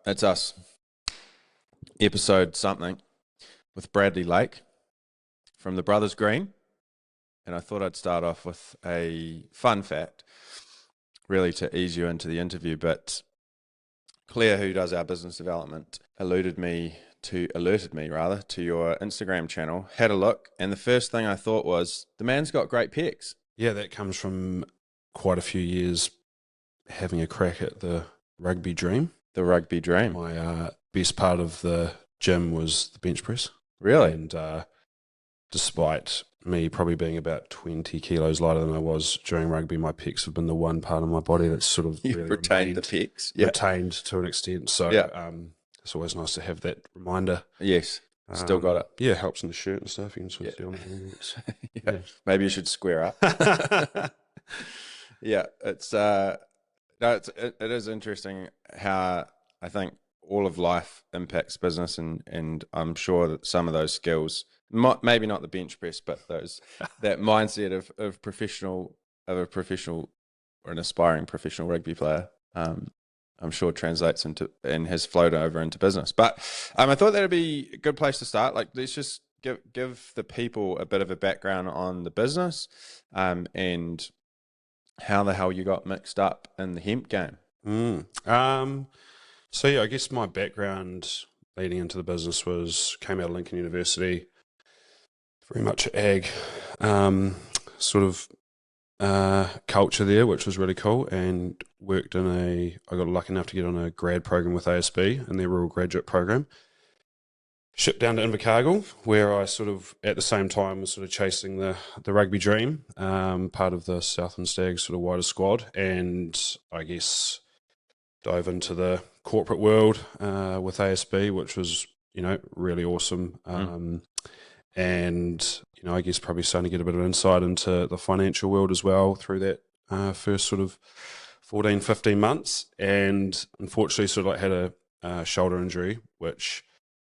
It's us. Episode something with Bradley Lake from the Brothers Green. And I thought I'd start off with a fun fact, really to ease you into the interview. But Claire, who does our business development, alerted me to your Instagram channel, had a look, and the first thing I thought was, the man's got great pecs. Yeah, that comes from quite a few years having a crack at the rugby dream. The rugby dream. My best part of the gym was the bench press. Really? And despite me probably being about 20 kilos lighter than I was during rugby, my pecs have been the one part of my body that's sort of You've really retained the pecs. Yeah. retained to an extent. So it's always nice to have that reminder. Yes. Still got it. Yeah, helps in the shirt and stuff. You can sort of see on the yeah. Maybe you should square up. Yeah, it is interesting how I think all of life impacts business, and I'm sure that some of those skills, maybe not the bench press, but that mindset of a professional or an aspiring professional rugby player, I'm sure translates into and has flowed over into business. But I thought that'd be a good place to start. Like, let's just give the people a bit of a background on the business, and how the hell you got mixed up in the hemp game. So yeah, I guess my background leading into the business came out of Lincoln University, very much ag culture there, which was really cool, and I got lucky enough to get on a grad program with ASB and their rural graduate program. Shipped down to Invercargill, where I sort of, at the same time, was sort of chasing the rugby dream, part of the Southland Stags sort of wider squad, and I guess dove into the corporate world with ASB, which was, really awesome. And, I guess probably starting to get a bit of insight into the financial world as well through that first sort of 14, 15 months. And unfortunately sort of like had a shoulder injury, which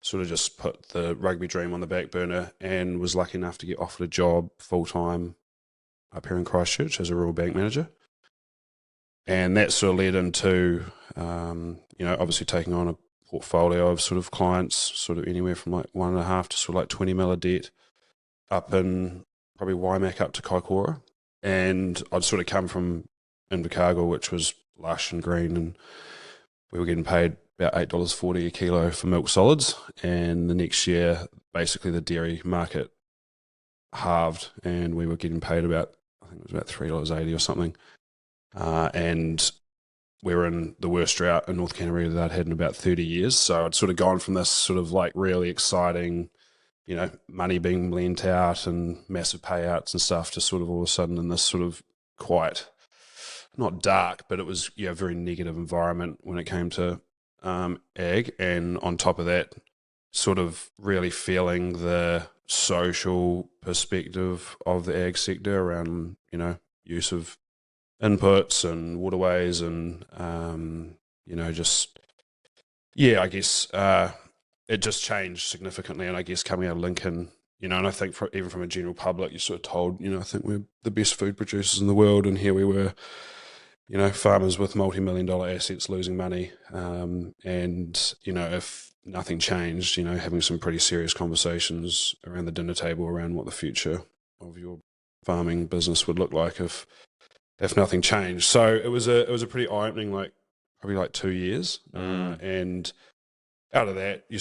sort of just put the rugby dream on the back burner, and was lucky enough to get offered a job full-time up here in Christchurch as a rural bank manager. And that sort of led into, obviously taking on a portfolio of sort of clients, sort of anywhere from like 1.5 to sort of like 20 mil of debt up in probably Waimak up to Kaikoura. And I'd sort of come from Invercargill, which was lush and green, and we were getting paid about $8.40 a kilo for milk solids, and the next year basically the dairy market halved and we were getting paid about, I think it was about $3.80 or something, and we were in the worst drought in North Canterbury that I'd had in about 30 years. So I'd sort of gone from this sort of like really exciting, money being lent out and massive payouts and stuff, to sort of all of a sudden in this sort of quite, not dark, but it was a very negative environment when it came to ag. And on top of that, sort of really feeling the social perspective of the ag sector around, use of inputs and waterways and, I guess it just changed significantly. And I guess coming out of Lincoln, and I think even from a general public, you're sort of told, I think we're the best food producers in the world, and here we were, farmers with multi-million-dollar assets losing money. If nothing changed, having some pretty serious conversations around the dinner table around what the future of your farming business would look like if nothing changed. So it was a pretty eye-opening, probably 2 years. And out of that, you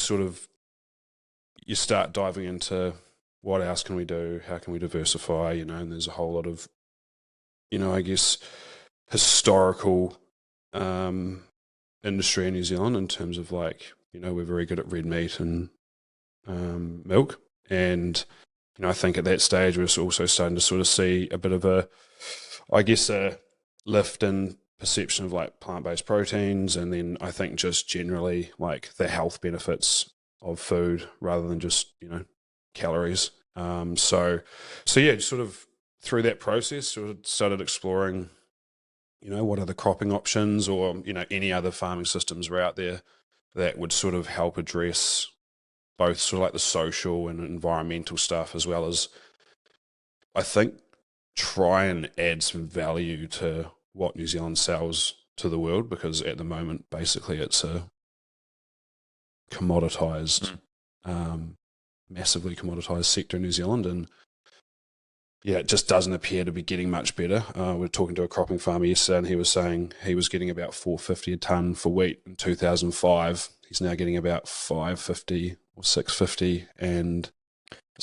start diving into what else can we do? How can we diversify? And there's a whole lot of, I guess, historical industry in New Zealand in terms of we're very good at red meat and milk. And, I think at that stage we're also starting to sort of see a bit of a lift in perception of plant-based proteins, and then I think just generally the health benefits of food rather than just, calories. So yeah, sort of through that process sort of started exploring, what are the cropping options, or, any other farming systems were out there that would sort of help address both sort of the social and environmental stuff, as well as, I think, try and add some value to what New Zealand sells to the world, because at the moment, basically, it's a commoditized, massively commoditized sector in New Zealand, and yeah, it just doesn't appear to be getting much better. We were talking to a cropping farmer yesterday, and he was saying he was getting about $4.50 a tonne for wheat in 2005. He's now getting about $5.50 or $6.50, and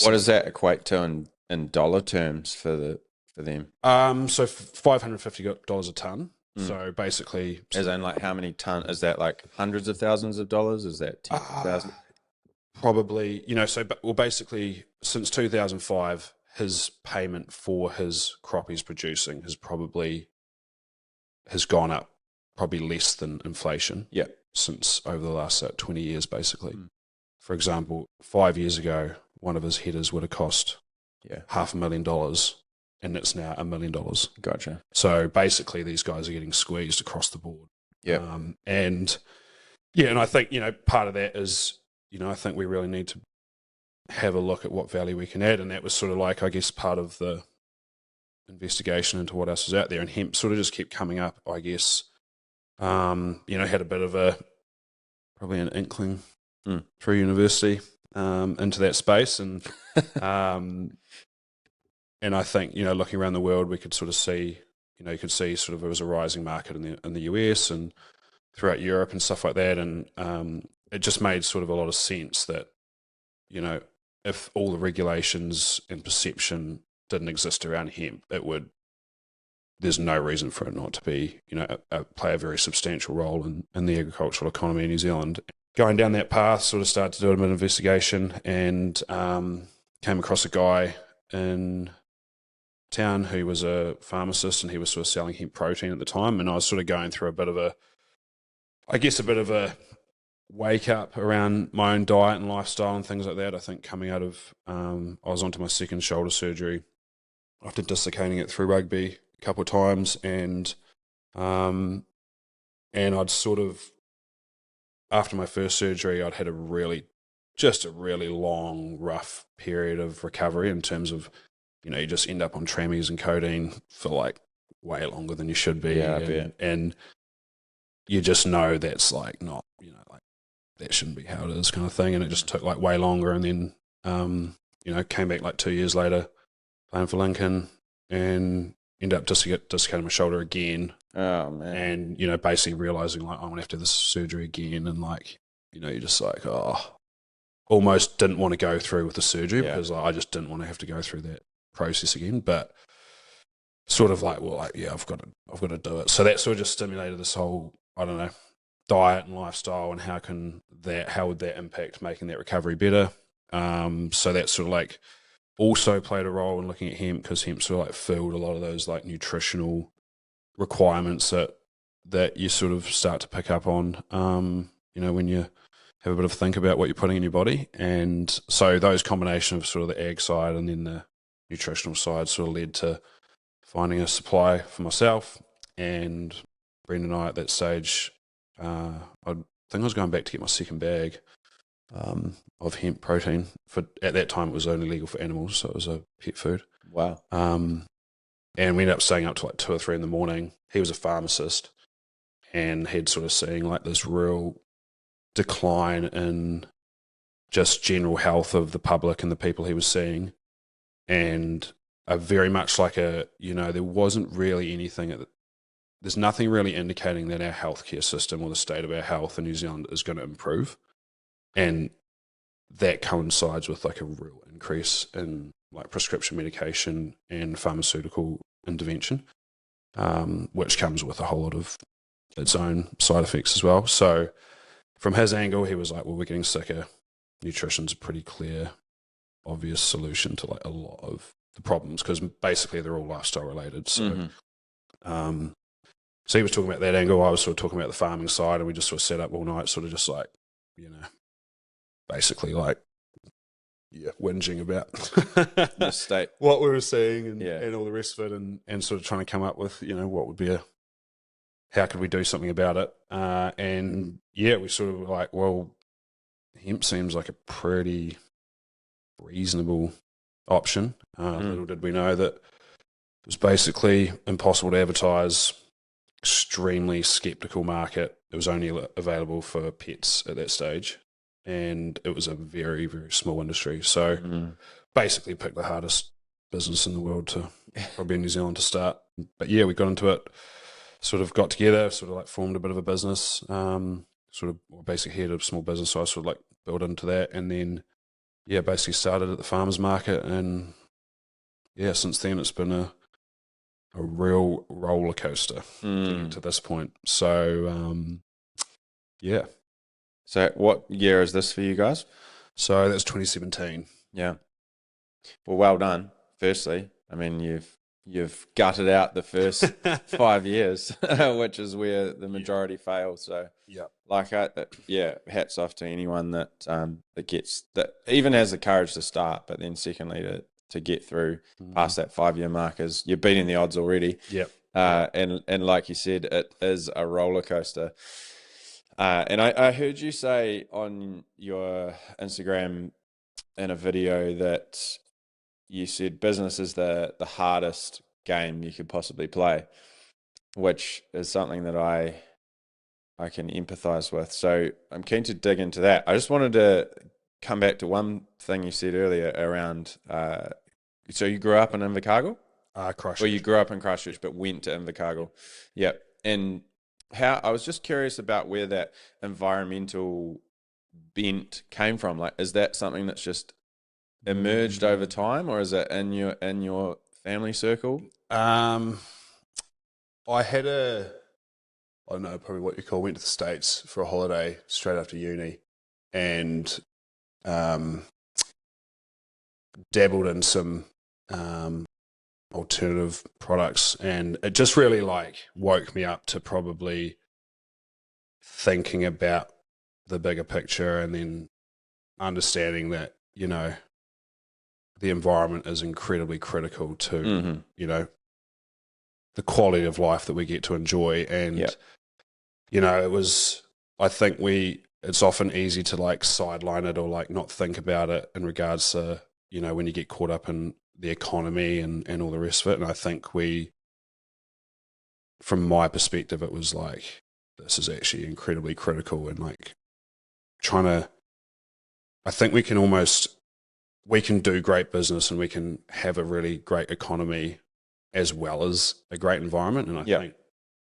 what does that equate to in dollar terms for them? So $550 a tonne. So basically, as in like how many ton? Is that like hundreds of thousands of dollars? Is that 10,000? Probably, basically since 2005, his payment for his crop he's producing has gone up probably less than inflation. Yeah. Since over the last 20 years, basically. For example, 5 years ago, one of his headers would have cost $500,000, and it's now $1 million. Gotcha. So basically, these guys are getting squeezed across the board. Yeah. And I think, part of that is, I think we really need to have a look at what value we can add. And that was sort of like, I guess, part of the investigation into what else is out there. And hemp sort of just kept coming up, I guess. Had a bit of probably an inkling through university into that space. And and I think, looking around the world, we could sort of see, you could see sort of it was a rising market in the US and throughout Europe and stuff like that. And it just made sort of a lot of sense that, if all the regulations and perception didn't exist around hemp, there's no reason for it not to be, play a very substantial role in the agricultural economy in New Zealand. Going down that path, sort of started to do a bit of investigation, and came across a guy in town who was a pharmacist, and he was sort of selling hemp protein at the time. And I was sort of going through a bit of a wake up around my own diet and lifestyle and things like that. I think coming out of, I was onto my second shoulder surgery after dislocating it through rugby a couple of times, and I'd sort of, after my first surgery, I'd had a really long, rough period of recovery in terms of, you just end up on trammies and codeine for like way longer than you should be. Yeah, and you just know that's like not, like that shouldn't be how it is kind of thing. And it just took like way longer. And then, came back like 2 years later playing for Lincoln and ended up dislocating my shoulder again. Oh, man. And, basically realizing like, I'm going to have to have this surgery again. And like, you're just like, almost didn't want to go through with the surgery because like, I just didn't want to have to go through that process again. But sort of like, well, like, yeah, I've got to do it. So that sort of just stimulated this whole, I don't know, diet and lifestyle, and how would that impact making that recovery better. So that sort of like also played a role in looking at hemp, because hemp sort of like filled a lot of those like nutritional requirements that you sort of start to pick up on, when you have a bit of a think about what you're putting in your body. And so those combination of sort of the ag side and then the nutritional side sort of led to finding a supply for myself. And Brendan and I at that stage, I think I was going back to get my second bag of hemp protein. At that time, it was only legal for animals, so it was a pet food. Wow. And we ended up staying up to like 2 or 3 in the morning. He was a pharmacist, and he'd sort of seeing like this real decline in just general health of the public and the people he was seeing, and very much like there wasn't really anything. There's nothing really indicating that our healthcare system or the state of our health in New Zealand is going to improve. And that coincides with like a real increase in like prescription medication and pharmaceutical intervention, which comes with a whole lot of its own side effects as well. So from his angle, he was like, well, we're getting sicker. Nutrition's a pretty clear, obvious solution to like a lot of the problems, because basically they're all lifestyle related. So, so he was talking about that angle. I was sort of talking about the farming side, and we just sort of sat up all night, sort of just like, basically like, whinging about the state, what we were seeing, and all the rest of it, and sort of trying to come up with, what would be how could we do something about it? And we sort of were like, well, hemp seems like a pretty reasonable option. Little did we know that it was basically impossible to advertise, extremely skeptical market. It was only available for pets at that stage. and it was a very, very small industry. So Mm. basically picked the hardest business in the world to probably in New Zealand to start. But yeah, we got into it, sort of got together, sort of like formed a bit of a business, basically had a small business. So I sort of like built into that, and then yeah, basically started at the farmers market, and yeah, since then it's been a real roller coaster getting to this point. So yeah, So what year is this for you guys? so that's 2017. Yeah. Well done. Firstly, I mean you've gutted out the first 5 years, which is where the majority fail. So Yeah. hats off to anyone that that even has the courage to start, but then secondly to get through past that 5 year mark is you're beating the odds already. Yep. And like you said, it is a roller coaster. And I heard you say on your Instagram in a video that you said business is the hardest game you could possibly play, which is something that I can empathize with. So I'm keen to dig into that. I just wanted to come back to one thing you said earlier around. So you grew up in Invercargill? Christchurch. Well, you grew up in Christchurch, but went to Invercargill. Yep. And how I was just curious about where that environmental bent came from. Like, is that something that's just emerged over time, or is it in your family circle? I had I don't know, probably what you call, went to the States for a holiday straight after uni, and dabbled in some alternative products, and it just really like woke me up to probably thinking about the bigger picture, and then understanding that, you know, the environment is incredibly critical to, you know, the quality of life that we get to enjoy. And, you know, I think it's often easy to like sideline it or like not think about it in regards to, you know, when you get caught up in the economy and all the rest of it. And I think from my perspective, it was like, this is actually incredibly critical, and like I think we can do great business and we can have a really great economy as well as a great environment. And I think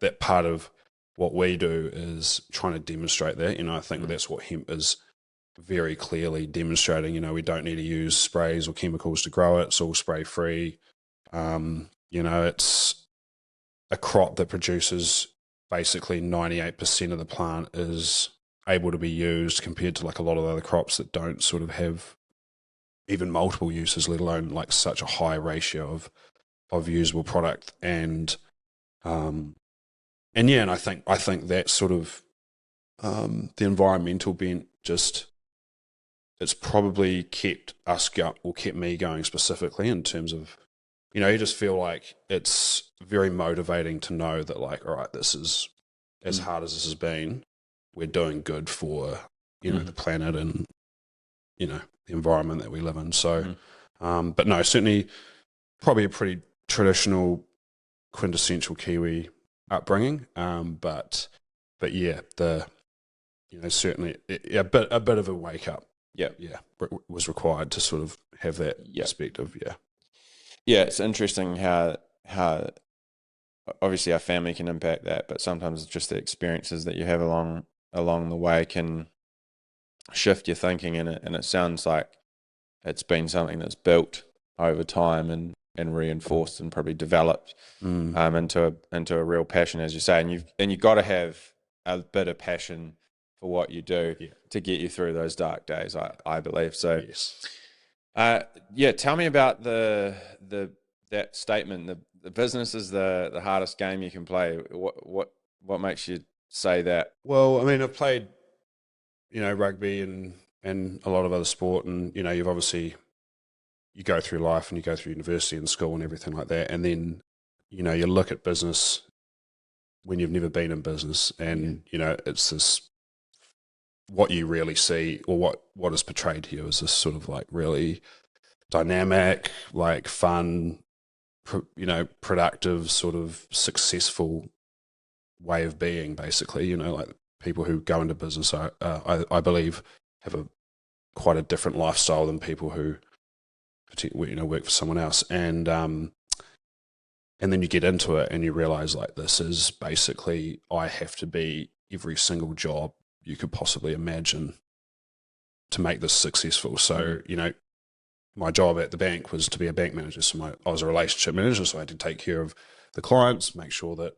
that part of what we do is trying to demonstrate that. You know, I think that's what hemp is very clearly demonstrating. You know, we don't need to use sprays or chemicals to grow it. It's all spray free. You know, it's a crop that produces basically 98% of the plant is able to be used, compared to like a lot of other crops that don't sort of have even multiple uses, let alone like such a high ratio of usable product. And and I think that sort of the environmental bent, just it's probably kept me going specifically, in terms of, you know, you just feel like it's very motivating to know that, like, all right, this is, as hard as this has been, we're doing good for, you know, the planet and, you know, the environment that we live in. So, but no, certainly probably a pretty traditional, quintessential Kiwi upbringing. But yeah, certainly a bit of a wake up. Yeah, was required to sort of have that perspective. Yeah, it's interesting how obviously our family can impact that, but sometimes just the experiences that you have along the way can shift your thinking in it. And it sounds like it's been something that's built over time and reinforced and probably developed into a real passion, as you say. And you've got to have a bit of passion for what you do to get you through those dark days, I believe. So tell me about that statement. The business is the hardest game you can play. What makes you say that? Well, I mean, I've played, you know, rugby and a lot of other sport, and, you know, you go through life and you go through university and school and everything like that, and then, you know, you look at business when you've never been in business, and you know, it's this, what you really see, or what is portrayed to you, is this sort of like really dynamic, like fun, you know, productive, sort of successful way of being, basically. You know, like people who go into business are, I believe, have quite a different lifestyle than people who work for someone else, and then you get into it and you realize like this is basically I have to be every single job you could possibly imagine to make this successful. So my job at the bank was to be a bank manager. So I was a relationship manager, so I had to take care of the clients, make sure that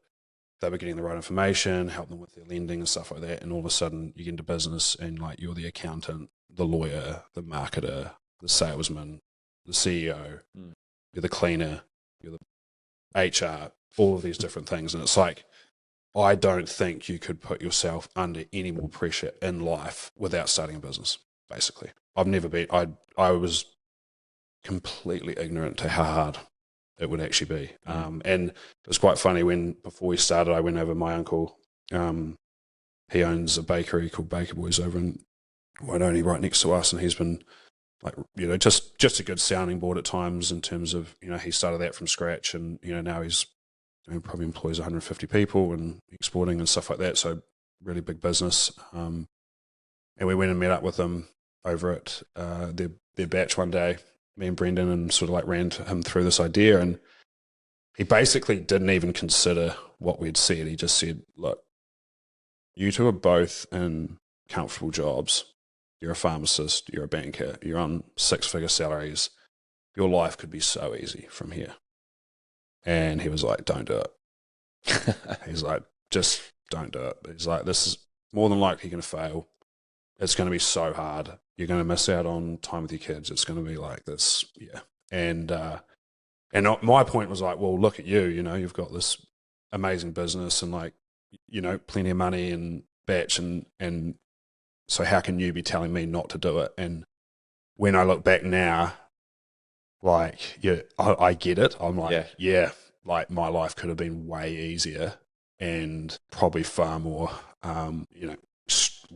they were getting the right information, help them with their lending and stuff like that. And all of a sudden you get into business and like you're the accountant, the lawyer, the marketer, the salesman, the CEO, you're the cleaner, you're the HR, all of these different things. And it's like, I don't think you could put yourself under any more pressure in life without starting a business, basically. I've never been, I was completely ignorant to how hard it would actually be. And it was quite funny before we started, I went over my uncle. He owns a bakery called Baker Boys over in Wainoni, right next to us, and he's been like, just a good sounding board at times in terms of, he started that from scratch, and now he's probably employs 150 people and exporting and stuff like that. So really big business. And we went and met up with them over at their batch one day, me and Brendan, and sort of like ran him through this idea, and he basically didn't even consider what we'd said. He just said, look, you two are both in comfortable jobs. You're a pharmacist, you're a banker, you're on 6-figure salaries. Your life could be so easy from here. And he was like, don't do it. He's like, just don't do it. He's like, this is more than likely going to fail. It's going to be so hard. You're going to miss out on time with your kids. It's going to be like this. Yeah. And my point was like, well, look at you, you've got this amazing business and like, plenty of money and batch. And so how can you be telling me not to do it? And when I look back now, like, yeah, I get it. I'm like, yeah, like my life could have been way easier and probably far more,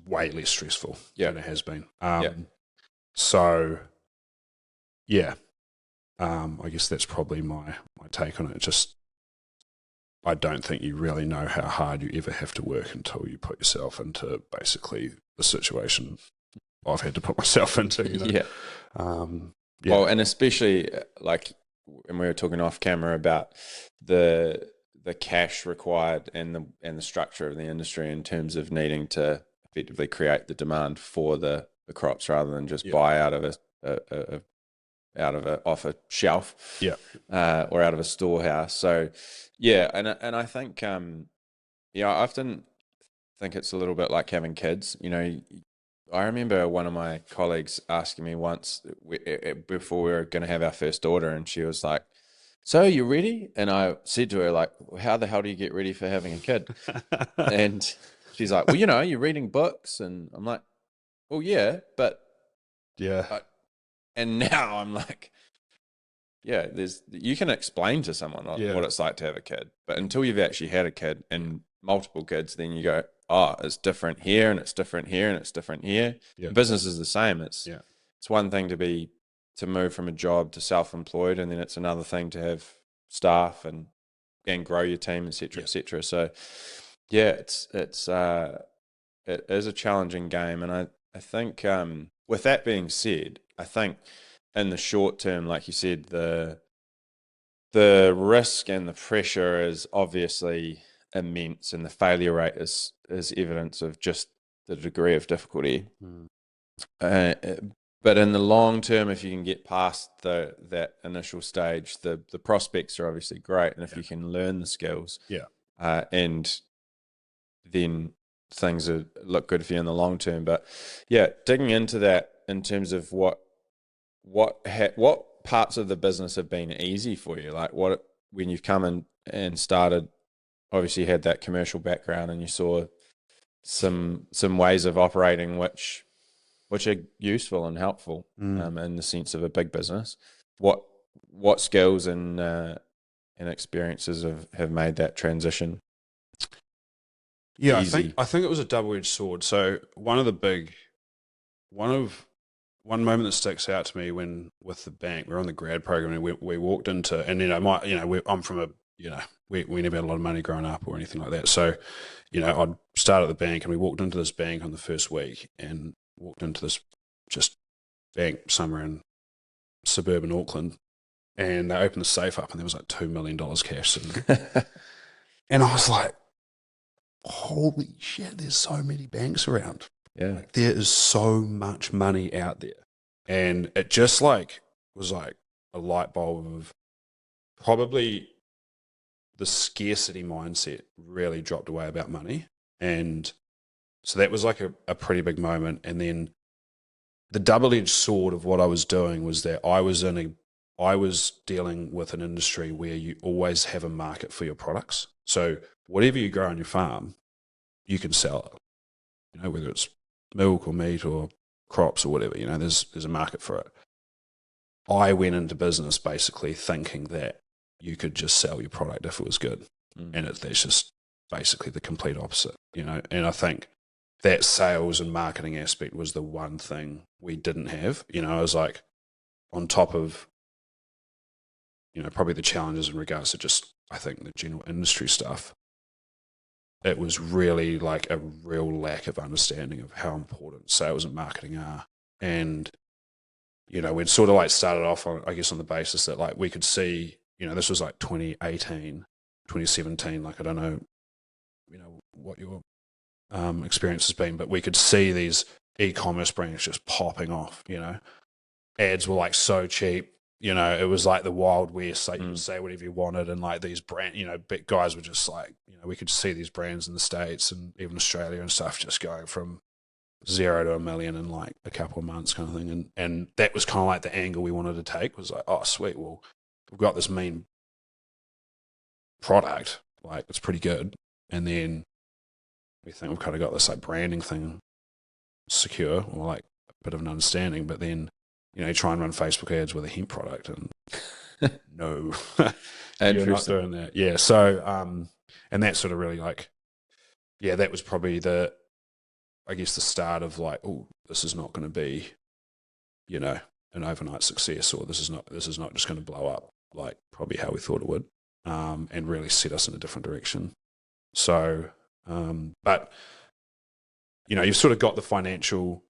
way less stressful than it has been. So, yeah, I guess that's probably my take on it. Just, I don't think you really know how hard you ever have to work until you put yourself into basically the situation I've had to put myself into. Well, and especially like, and we were talking off camera about the cash required and the structure of the industry in terms of needing to effectively create the demand for the crops rather than just buy out of off a shelf, or out of a storehouse. So, and I think I often think it's a little bit like having kids. I remember one of my colleagues asking me once before we were going to have our first daughter, and she was like, so you ready? And I said to her, like, how the hell do you get ready for having a kid? And she's like, well, you're reading books. And I'm like, well, yeah, but and now I'm like, you can explain to someone what it's like to have a kid, but until you've actually had a kid and multiple kids, then you go, oh, it's different here and it's different here and it's different here. Yeah. Business is the same. It's one thing to move from a job to self-employed, and then it's another thing to have staff and grow your team, etc., etc. So, it is a challenging game, and I think with that being said, I think in the short term, like you said, the risk and the pressure is obviously immense, and the failure rate is evidence of just the degree of difficulty. But in the long term, if you can get past that initial stage, the prospects are obviously great, and if you can learn the skills, and then things look good for you in the long term. But digging into that in terms of what parts of the business have been easy for you, like when you've come in and started. Obviously, you had that commercial background, and you saw some ways of operating which are useful and helpful in the sense of a big business. What skills and experiences have made that transition? Easy? I think it was a double-edged sword. So one moment that sticks out to me with the bank, we were on the grad program, and we walked into, and I'm from a we never had a lot of money growing up or anything like that. So, I'd start at the bank, and we walked into this bank on the first week, and walked into this just bank somewhere in suburban Auckland, and they opened the safe up and there was like $2 million cash sitting there. And I was like, holy shit, there's so many banks around. Yeah. Like, there is so much money out there. And it just like was like a light bulb of probably the scarcity mindset really dropped away about money. And so that was like a pretty big moment. And then the double-edged sword of what I was doing was that I was dealing with an industry where you always have a market for your products. So whatever you grow on your farm, you can sell it. You know, whether it's milk or meat or crops or whatever, you know, there's a market for it. I went into business basically thinking that you could just sell your product if it was good. And that's just basically the complete opposite, you know. And I think that sales and marketing aspect was the one thing we didn't have. You know, I was like, on top of, you know, probably the challenges in regards to just, I think, the general industry stuff, it was really like a real lack of understanding of how important sales and marketing are. And, you know, we'd sort of like started off on, I guess, on the basis that like we could see, you know, this was like 2018, 2017, like I don't know, you know, what your experience has been, but we could see these e-commerce brands just popping off, you know. Ads were like so cheap, you know, it was like the Wild West, like you could say whatever you wanted, and like these brand, you know, big guys were just like, you know, we could see these brands in the States and even Australia and stuff just going from 0 to 1 million in like a couple of months kind of thing. And that was kind of like the angle we wanted to take, was like, oh sweet, well, we've got this mean product, like it's pretty good, and then we think we've kind of got this like branding thing secure, or like a bit of an understanding, but then, you know, you try and run Facebook ads with a hemp product and no, you're not doing that. Yeah. So, and that sort of really like, yeah, that was probably I guess the start of like, oh, this is not going to be, you know, an overnight success, or this is not just going to blow up like probably how we thought it would, and really set us in a different direction. So, but, you know, you've sort of got the financial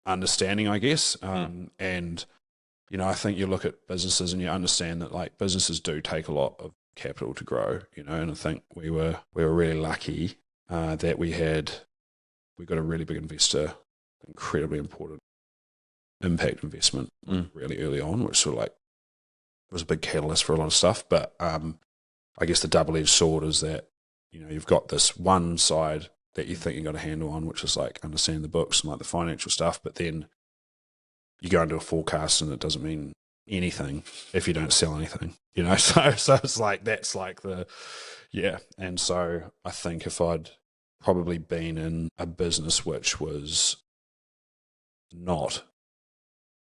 understanding, I guess. And, you know, I think you look at businesses and you understand that like businesses do take a lot of capital to grow, you know, and I think we were really lucky that we got a really big investor, incredibly important impact investment really early on, which sort of like was a big catalyst for a lot of stuff. But I guess the double-edged sword is that, you know, you've got this one side that you think you got a handle on, which is like understanding the books and like the financial stuff, but then you go into a forecast and it doesn't mean anything if you don't sell anything, you know. So it's like, that's like yeah. And so I think if I'd probably been in a business which was not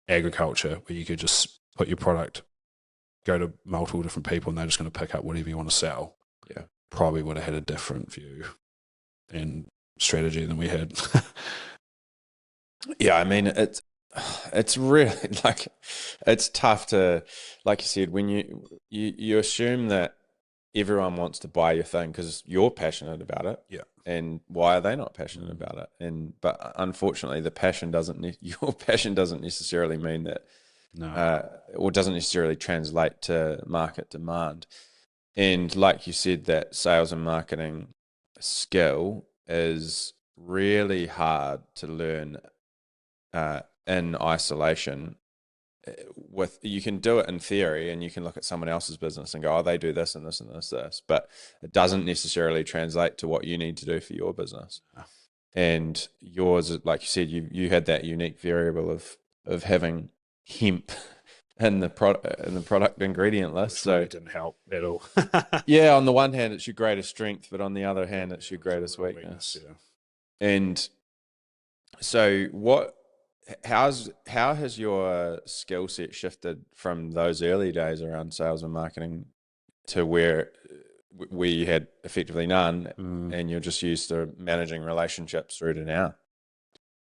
agriculture, where you could just put your product, go to multiple different people and they're just going to pick up whatever you want to sell, yeah, probably would have had a different view and strategy than we had. Yeah, I mean, it's really like, it's tough to, like you said, when you assume that everyone wants to buy your thing because you're passionate about it. Yeah. And why are they not passionate about it? But unfortunately, your passion doesn't necessarily mean that, or doesn't necessarily translate to market demand. And like you said, that sales and marketing skill is really hard to learn in isolation. You can do it in theory, and you can look at someone else's business and go, oh, they do this and this and this, but it doesn't necessarily translate to what you need to do for your business. And yours, like you said, you had that unique variable of having hemp in the product ingredient list. So it didn't help at all. Yeah, on the one hand, it's your greatest strength, but on the other hand, it's your greatest weakness. Yeah. And so how has your skill set shifted from those early days around sales and marketing to where you had effectively none, and you're just used to managing relationships through to now?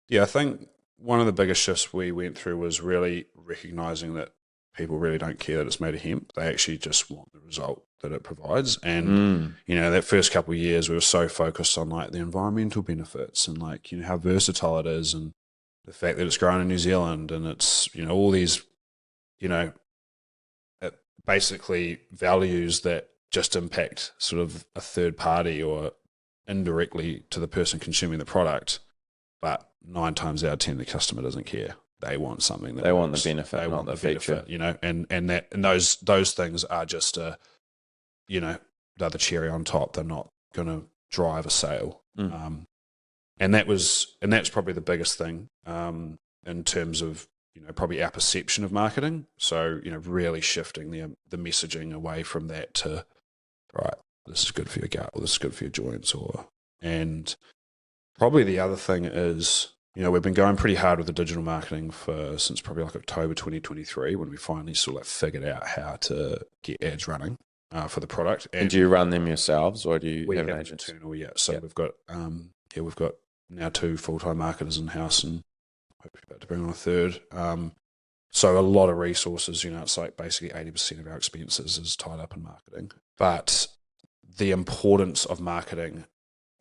Yeah, I think one of the biggest shifts we went through was really recognizing that people really don't care that it's made of hemp. They actually just want the result that it provides. And, you know, that first couple of years, we were so focused on like the environmental benefits and like, you know, how versatile it is and the fact that it's grown in New Zealand, and it's, all these, it basically values that just impact sort of a third party or indirectly to the person consuming the product, but 9 times out of 10 the customer doesn't care. They want something that they want works. the benefit, they not want the feature, feature. and those things are just they're the cherry on top. They're not going to drive a sale. And that's probably the biggest thing in terms of probably our perception of marketing. So really shifting the messaging away from that to, right, this is good for your gut, or this is good for your joints, and probably the other thing is, we've been going pretty hard with the digital marketing since probably like October 2023, when we finally sort of figured out how to get ads running for the product. And do you run them yourselves, or do you have an agent? Internal, yeah. So we've got now 2 full-time marketers in house, and hopefully about to bring on a third. So a lot of resources. It's like basically 80% of our expenses is tied up in marketing. But the importance of marketing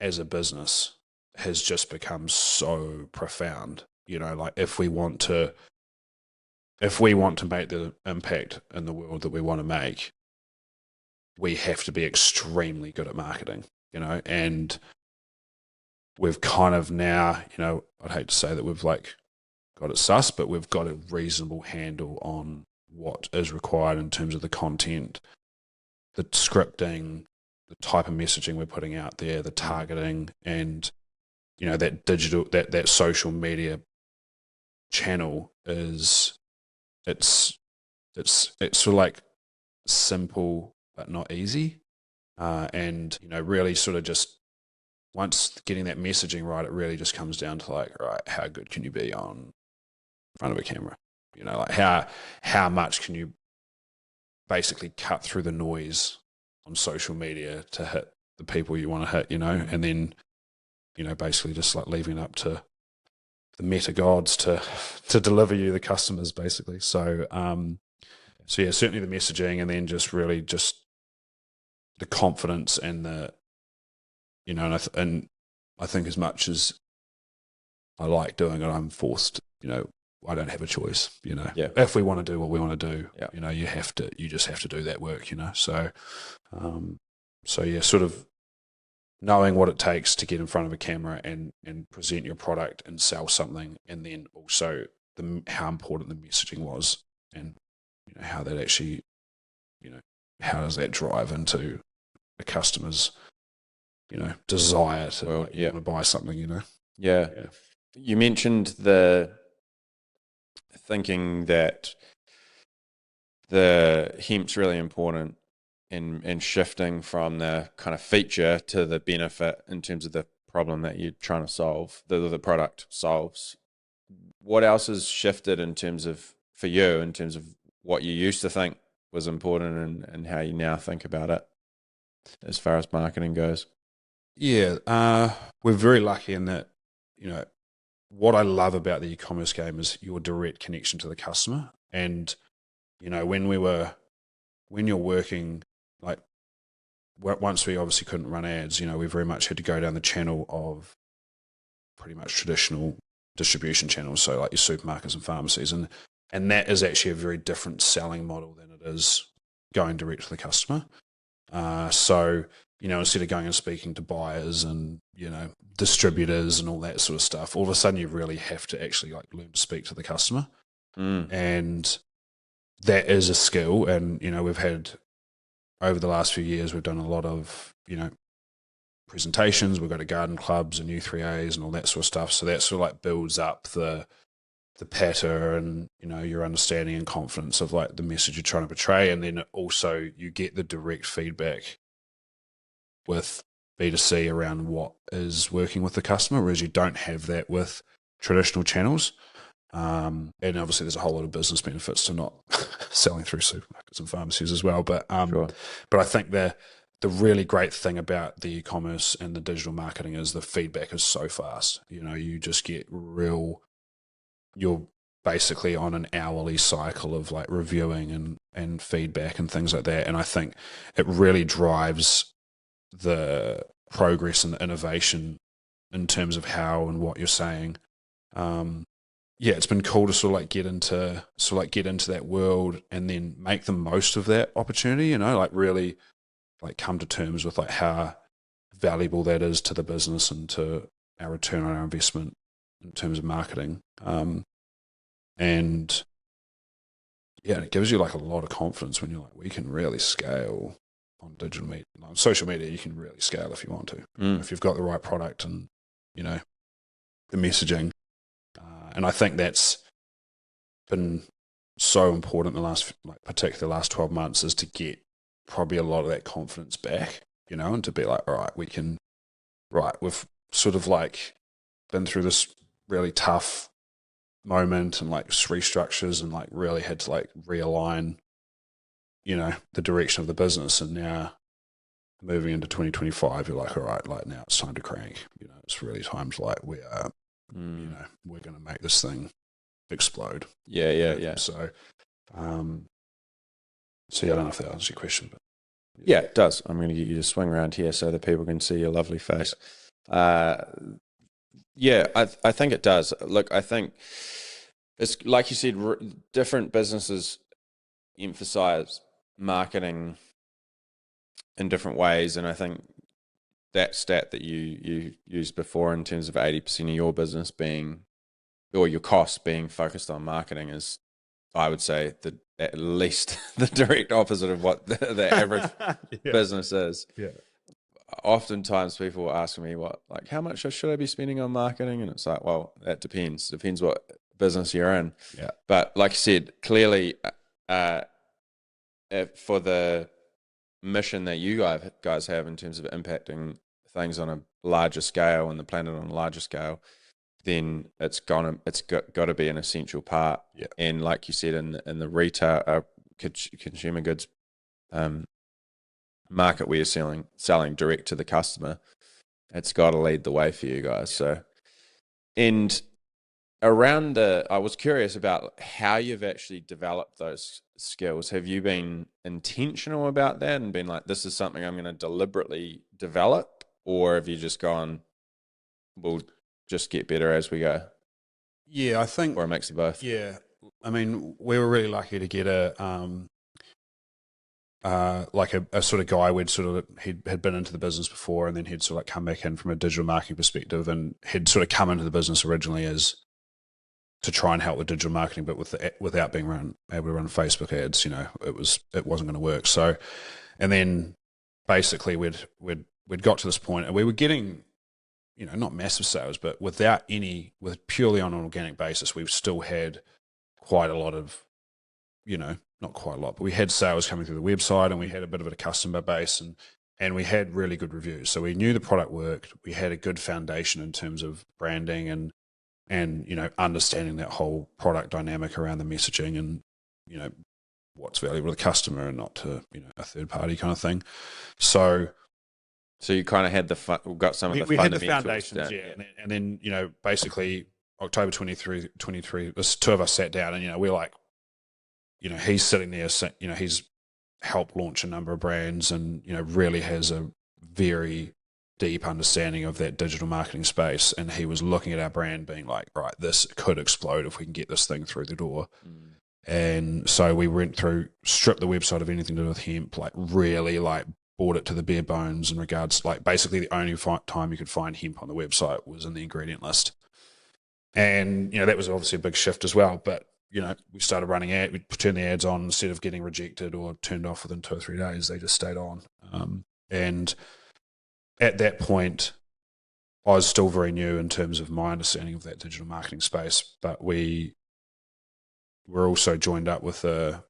as a business has just become so profound. Like if we want to make the impact in the world that we want to make, we have to be extremely good at marketing, and we've kind of now, I'd hate to say that we've like got it sus, but we've got a reasonable handle on what is required in terms of the content, the scripting, the type of messaging we're putting out there, the targeting, and that digital, that social media channel it's sort of like simple but not easy, and really sort of just once getting that messaging right, it really just comes down to like, right, how good can you be on front of a camera? Like how much can you basically cut through the noise on social media to hit the people you want to hit, and then basically just like leaving it up to the meta gods to deliver you the customers, basically. So yeah, certainly the messaging, and then just really just the confidence and the and I think as much as I like doing it, I'm forced. I don't have a choice. If we want to do what we want to do, you just have to do that work. So yeah, sort of knowing what it takes to get in front of a camera and present your product and sell something, and then also how important the messaging was, and how that actually, how does that drive into a customer's desire to want to buy something, Yeah. You mentioned the thinking that the hemp's really important in shifting from the kind of feature to the benefit in terms of the problem that you're trying to solve, the product solves. What else has shifted in terms of, for you, in terms of what you used to think was important and how you now think about it as far as marketing goes? Yeah, we're very lucky in that, what I love about the e-commerce game is your direct connection to the customer. And, when you're working, like once we obviously couldn't run ads, we very much had to go down the channel of pretty much traditional distribution channels. So like your supermarkets and pharmacies. And that is actually a very different selling model than it is going direct to the customer. So, instead of going and speaking to buyers and, distributors and all that sort of stuff, all of a sudden you really have to actually like learn to speak to the customer. And that is a skill. And, we've had, over the last few years, we've done a lot of, presentations. We've got garden clubs and U3As and all that sort of stuff. So that sort of like builds up the patter and, your understanding and confidence of like the message you're trying to portray. And then also you get the direct feedback with B2C around what is working with the customer, whereas you don't have that with traditional channels. And obviously there's a whole lot of business benefits to not selling through supermarkets and pharmacies as well. But Sure. But I think the really great thing about the e-commerce and the digital marketing is the feedback is so fast. You just get you're basically on an hourly cycle of like reviewing and feedback and things like that. And I think it really drives the progress and the innovation in terms of how and what you're saying. yeah, it's been cool to sort of like get into that world and then make the most of that opportunity, like really like come to terms with like how valuable that is to the business and to our return on our investment in terms of marketing. And yeah, it gives you like a lot of confidence when you're like, we can really scale on digital media, on social media. You can really scale if you want to, if you've got the right product and the messaging. And I think that's been so important in the last, like particularly the last 12 months, is to get probably a lot of that confidence back, and to be like, all right, we've sort of like been through this really tough moment and like restructures and like really had to like realign, the direction of the business. And now moving into 2025, you're like, all right, like now it's time to crank, it's really time to like, we are, we're going to make this thing explode. Yeah. So yeah, I don't know if that answers your question, but yeah, it does. I'm going to get you to swing around here so that people can see your lovely face. Yeah, I think it does. Look, I think it's like you said, different businesses emphasize marketing in different ways, and I think that stat that you used before in terms of 80% of your business being, or your costs being focused on marketing, is, I would say, at least the direct opposite of what the average business is. Yeah. Oftentimes people will ask me how much should I be spending on marketing? And it's like, well, that depends. Depends what business you're in. Yeah. But like I said, clearly, for the mission that you guys have in terms of impacting things on a larger scale and the planet on a larger scale, then it's got to be an essential part. Yeah. And like you said, in the retail consumer goods market where you're selling direct to the customer, it's got to lead the way for you guys. So, and around I was curious about how you've actually developed those skills. Have you been intentional about that and been like, this is something I'm going to deliberately develop, or have you just gone, we'll just get better as we go? Yeah, I think, or a mix of both. Yeah, I mean, we were really lucky to get a sort of guy he had been into the business before, and then he'd sort of like come back in from a digital marketing perspective, and he'd sort of come into the business originally as to try and help with digital marketing, but without being able to run Facebook ads, it wasn't going to work. So, and then basically we'd got to this point, and we were getting, not massive sales, but with purely on an organic basis, we've still had quite a lot of, not quite a lot, but we had sales coming through the website, and we had a bit of a customer base, and we had really good reviews. So we knew the product worked. We had a good foundation in terms of branding and understanding that whole product dynamic around the messaging and, what's valuable to the customer and not to, a third party kind of thing. So you kind of had got some of the fundamentals. We had the foundations, yeah. And then, basically October 23, the two of us sat down, and, we're like, he's sitting there, he's helped launch a number of brands and, really has a very deep understanding of that digital marketing space. And he was looking at our brand being like, right, this could explode if we can get this thing through the door. And so we went through, stripped the website of anything to do with hemp, like really like brought it to the bare bones in regards, like basically the only time you could find hemp on the website was in the ingredient list. And, that was obviously a big shift as well. But, we started running we turned the ads on. Instead of getting rejected or turned off within 2 or 3 days, they just stayed on. And at that point, I was still very new in terms of my understanding of that digital marketing space, but we were also joined up with a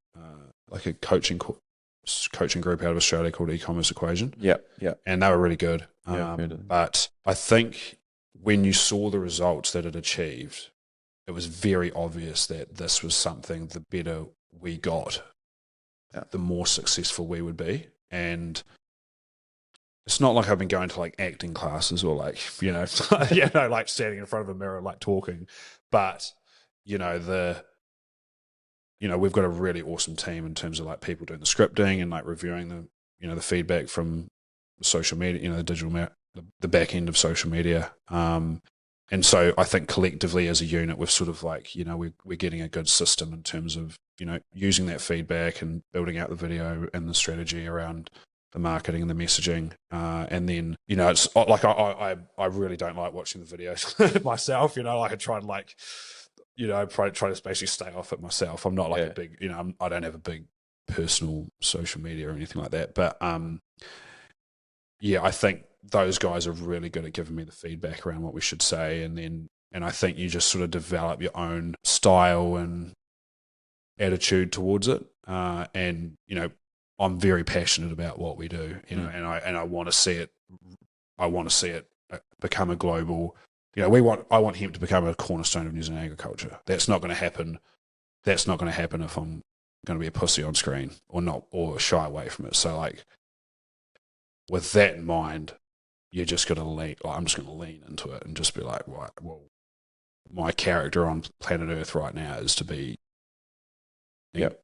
coaching group out of Australia called E-commerce Equation. Yeah. And they were really good. But I think when you saw the results that it achieved, it was very obvious that this was something, the better we got, the more successful we would be. And it's not like I've been going to like acting classes or like, like standing in front of a mirror, like talking, but, we've got a really awesome team in terms of like people doing the scripting and like reviewing the feedback from social media, the digital, the back end of social media. and so I think collectively as a unit, we've sort of like, we're getting a good system in terms of, using that feedback and building out the video and the strategy around the marketing and the messaging. And then, it's like, I really don't like watching the videos myself, like I try and like, try to basically stay off it myself. I'm not like a big, I don't have a big personal social media or anything like that. But I think those guys are really good at giving me the feedback around what we should say. And I think you just sort of develop your own style and attitude towards it. And, I'm very passionate about what we do, and I want to see it. I want to see it become a global. I want hemp to become a cornerstone of New Zealand agriculture. That's not going to happen. That's not going to happen if I'm going to be a pussy on screen or shy away from it. So like, with that in mind, you're just going to lean. Like, I'm just going to lean into it and just be like, right, well, my character on planet Earth right now is to be. Yep.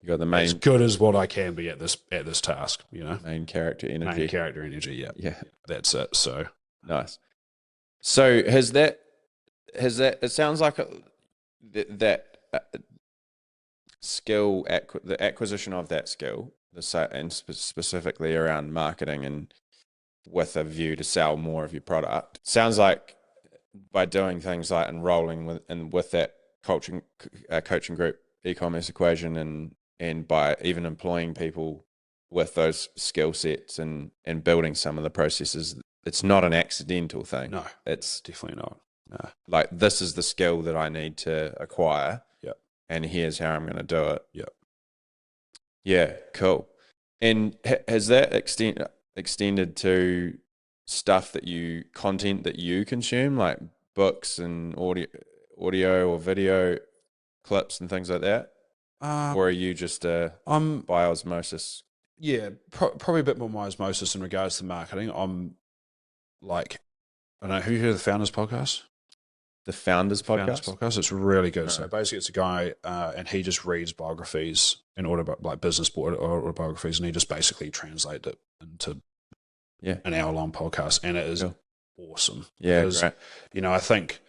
You got the main, as good as what I can be at this task, Main character energy. Main character energy, yeah. That's it. So nice. So has that? It sounds like that skill, the acquisition of that skill, and specifically around marketing and with a view to sell more of your product. Sounds like by doing things like enrolling with that coaching group e-commerce equation and by even employing people with those skill sets and building some of the processes, it's not an accidental thing. No, it's definitely not. No. Like, this is the skill that I need to acquire. Yeah. And here's how I'm going to do it. Yeah. Yeah, cool. And has that extended to content that you consume, like books and audio or video clips and things like that? Or are you just by osmosis? Yeah, probably a bit more by osmosis in regards to marketing. I'm like, I don't know, have you heard of the Founders Podcast? The Founders Podcast? Founders Podcast. It's really good. No. So basically it's a guy and he just reads biographies and like business autobiographies, and he just basically translates it into an hour-long podcast, and it is awesome. Yeah, because, great. I think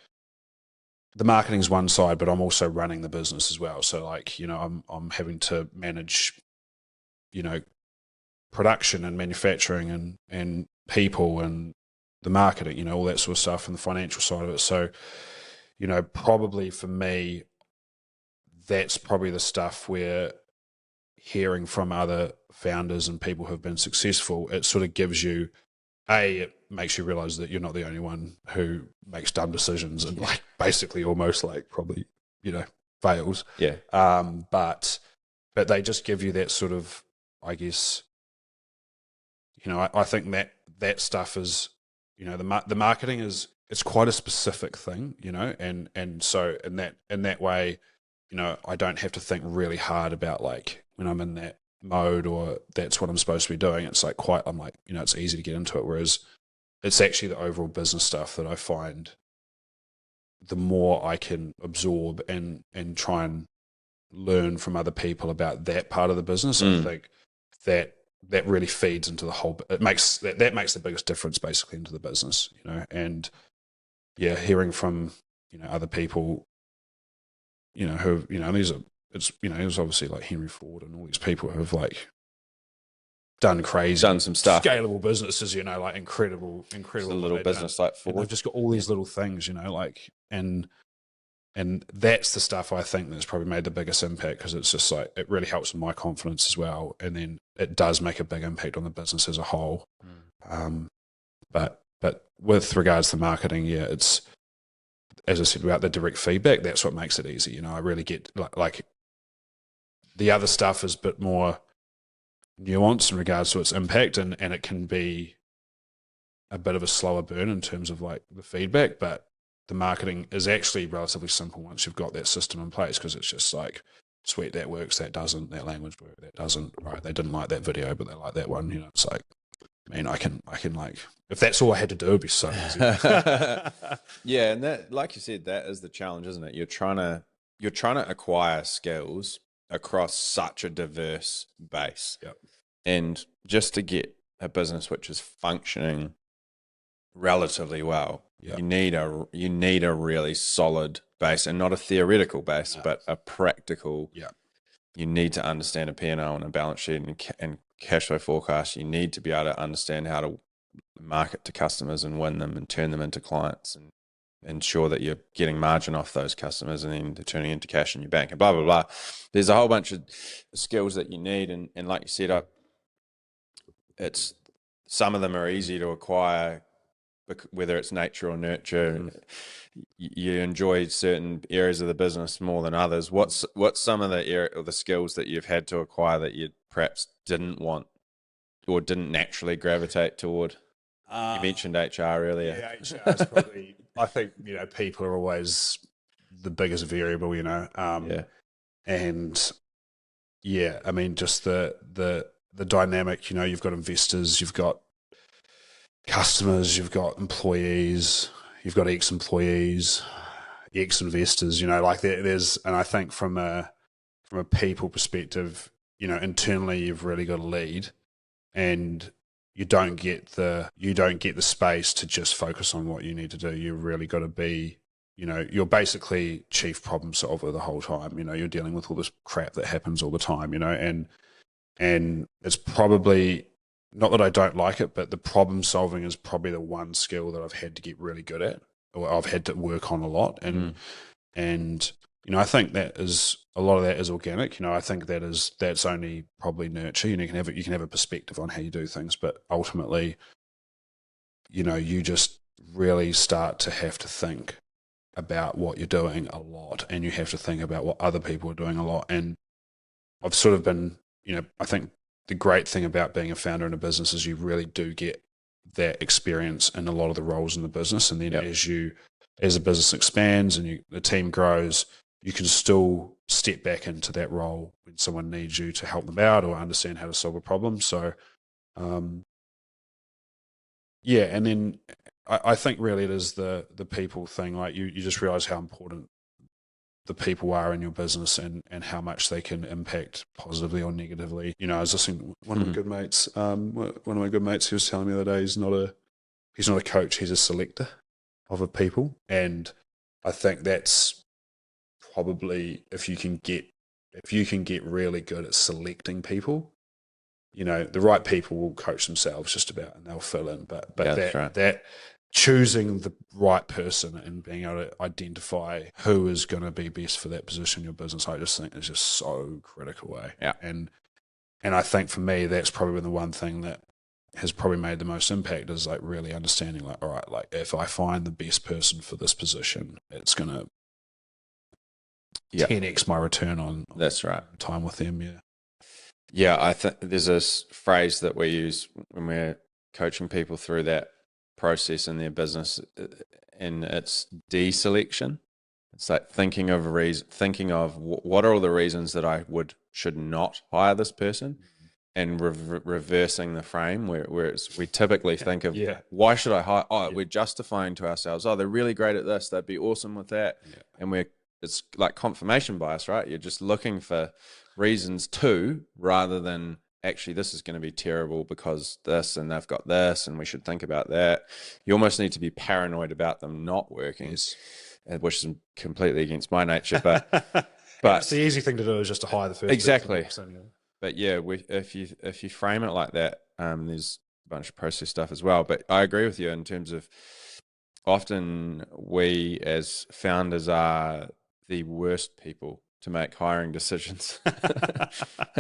the marketing's one side, but I'm also running the business as well. So like, I'm having to manage, production and manufacturing and people and the marketing, all that sort of stuff, and the financial side of it. So, probably for me, that's probably the stuff where hearing from other founders and people who have been successful, it sort of gives you, it makes you realize that you're not the only one who makes dumb decisions and like basically almost like probably, fails. Yeah. But they just give you that sort of, I guess, I think that stuff is, the marketing it's quite a specific thing, and so in that way, I don't have to think really hard about like when I'm in that mode or that's what I'm supposed to be doing. It's like I'm like, it's easy to get into it. Whereas it's actually the overall business stuff that I find the more I can absorb and try and learn from other people about that part of the business. I think that really feeds into the whole. It makes that makes the biggest difference basically into the business, and hearing from other people, who these are it was obviously like Henry Ford and all these people who have like done some stuff, scalable businesses, like incredible a little business like Ford. They've just got all these little things, like and that's the stuff I think that's probably made the biggest impact, because it's just like it really helps with my confidence as well, and then it does make a big impact on the business as a whole. But with regards to marketing, it's, as I said about the direct feedback, that's what makes it easy. I really get like the other stuff is a bit more nuanced in regards to its impact, and it can be a bit of a slower burn in terms of like the feedback, but the marketing is actually relatively simple once you've got that system in place, because it's just like, sweet, that works, that doesn't, that language works, that doesn't, right, they didn't like that video, but they like that one, it's like, man, I can like, if that's all I had to do, it'd be so easy. Yeah, and that, like you said, that is the challenge, isn't it? You're trying to acquire skills across such a diverse base. Yep. And just to get a business which is functioning relatively well, Yeah. You need a really solid base, and not a theoretical base, but a practical. Yeah. You need to understand a P&L and a balance sheet and cash flow forecast. You need to be able to understand how to market to customers and win them and turn them into clients, and ensure that you're getting margin off those customers and then they're turning into cash in your bank, and blah, blah, blah. There's a whole bunch of skills that you need. And like you said, it's some of them are easy to acquire, whether it's nature or nurture. You enjoy certain areas of the business more than others. What's some of the area or the skills that you've had to acquire that you perhaps didn't want or didn't naturally gravitate toward? You mentioned HR earlier. Yeah, HR is probably. I think people are always the biggest variable. And I mean, just the dynamic. You've got investors, you've got customers, you've got employees, you've got ex-employees, ex-investors. There's, and I think from a people perspective, internally you've really got to lead, and you don't get the space to just focus on what you need to do. You've really got to be, you're basically chief problem solver the whole time. You're dealing with all this crap that happens all the time. And it's probably not that I don't like it, but the problem solving is probably the one skill that I've had to get really good at, or I've had to work on a lot. And I think that is a lot of that is organic. I think that's only probably nurture. You can have a perspective on how you do things, but ultimately, you just really start to have to think about what you're doing a lot, and you have to think about what other people are doing a lot. And I've sort of been, I think the great thing about being a founder in a business is you really do get that experience in a lot of the roles in the business, and then as the business expands and the team grows, you can still step back into that role when someone needs you to help them out or understand how to solve a problem. So, and then I think really it is the people thing. Like you just realize how important the people are in your business, and how much they can impact positively or negatively. I was listening to one of my good mates. One of my good mates, he was telling me the other day, he's not a coach, he's a selector of a people. And I think that's probably if you can get really good at selecting people, the right people will coach themselves just about, and they'll fill in. But that choosing the right person and being able to identify who is going to be best for that position in your business, I just think is just so critical. Yeah. And I think for me, that's probably been the one thing that has probably made the most impact, is like really understanding, like, all right, like if I find the best person for this position, it's going to 10x my return on that's right time with them. I think there's this phrase that we use when we're coaching people through that process in their business, and it's deselection. It's like thinking of what are all the reasons that should not hire this person, and reversing the frame where we typically think of why should I hire? We're justifying to ourselves, they're really great at this, they'd be awesome with that, and it's like confirmation bias, right? You're just looking for reasons to, rather than actually this is going to be terrible because this, and they've got this, and we should think about that. You almost need to be paranoid about them not working, which is completely against my nature. But it's the easy thing to do is just to hire the first exactly. person. But if you frame it like that, there's a bunch of process stuff as well. But I agree with you in terms of often we as founders are the worst people to make hiring decisions.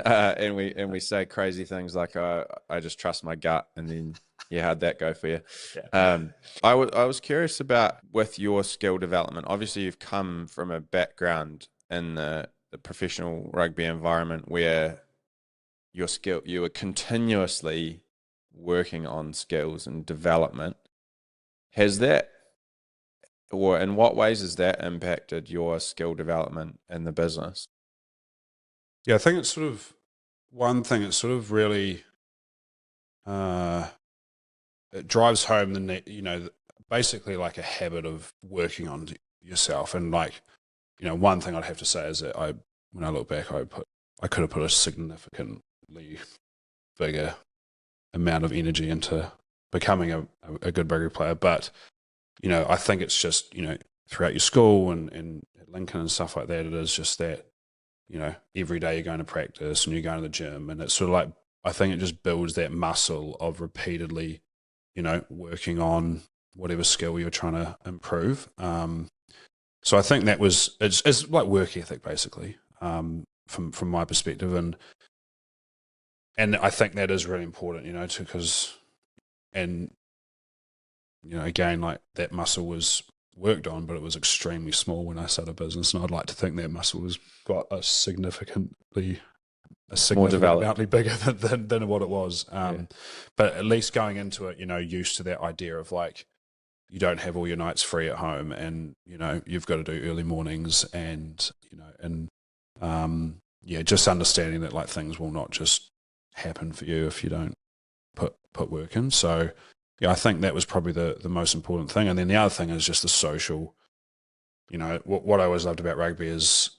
And we say crazy things like, I just trust my gut, and then how'd that go for you? I was curious about, with your skill development, obviously you've come from a background in the professional rugby environment where you were continuously working on skills and development. Has that, or in what ways has that impacted your skill development in the business? Yeah, I think it's sort of one thing. It's sort of really, it drives home basically like a habit of working on yourself. And one thing I'd have to say is that when I look back, I could have put a significantly bigger amount of energy into becoming a good rugby player, but I think it's just, throughout your school and at Lincoln and stuff like that, it is just that, every day you're going to practice and you're going to the gym, and it's sort of like, I think it just builds that muscle of repeatedly, working on whatever skill you're trying to improve. So I think it's like work ethic basically, from my perspective, and I think that is really important, and again, like that muscle was worked on, but it was extremely small when I started business, and I'd like to think that muscle has got significantly amountly bigger than what it was. But at least going into it, used to that idea of like, you don't have all your nights free at home, and you've got to do early mornings, and just understanding that like things will not just happen for you if you don't put work in. So I think that was probably the most important thing. And then the other thing is just the social. What I always loved about rugby is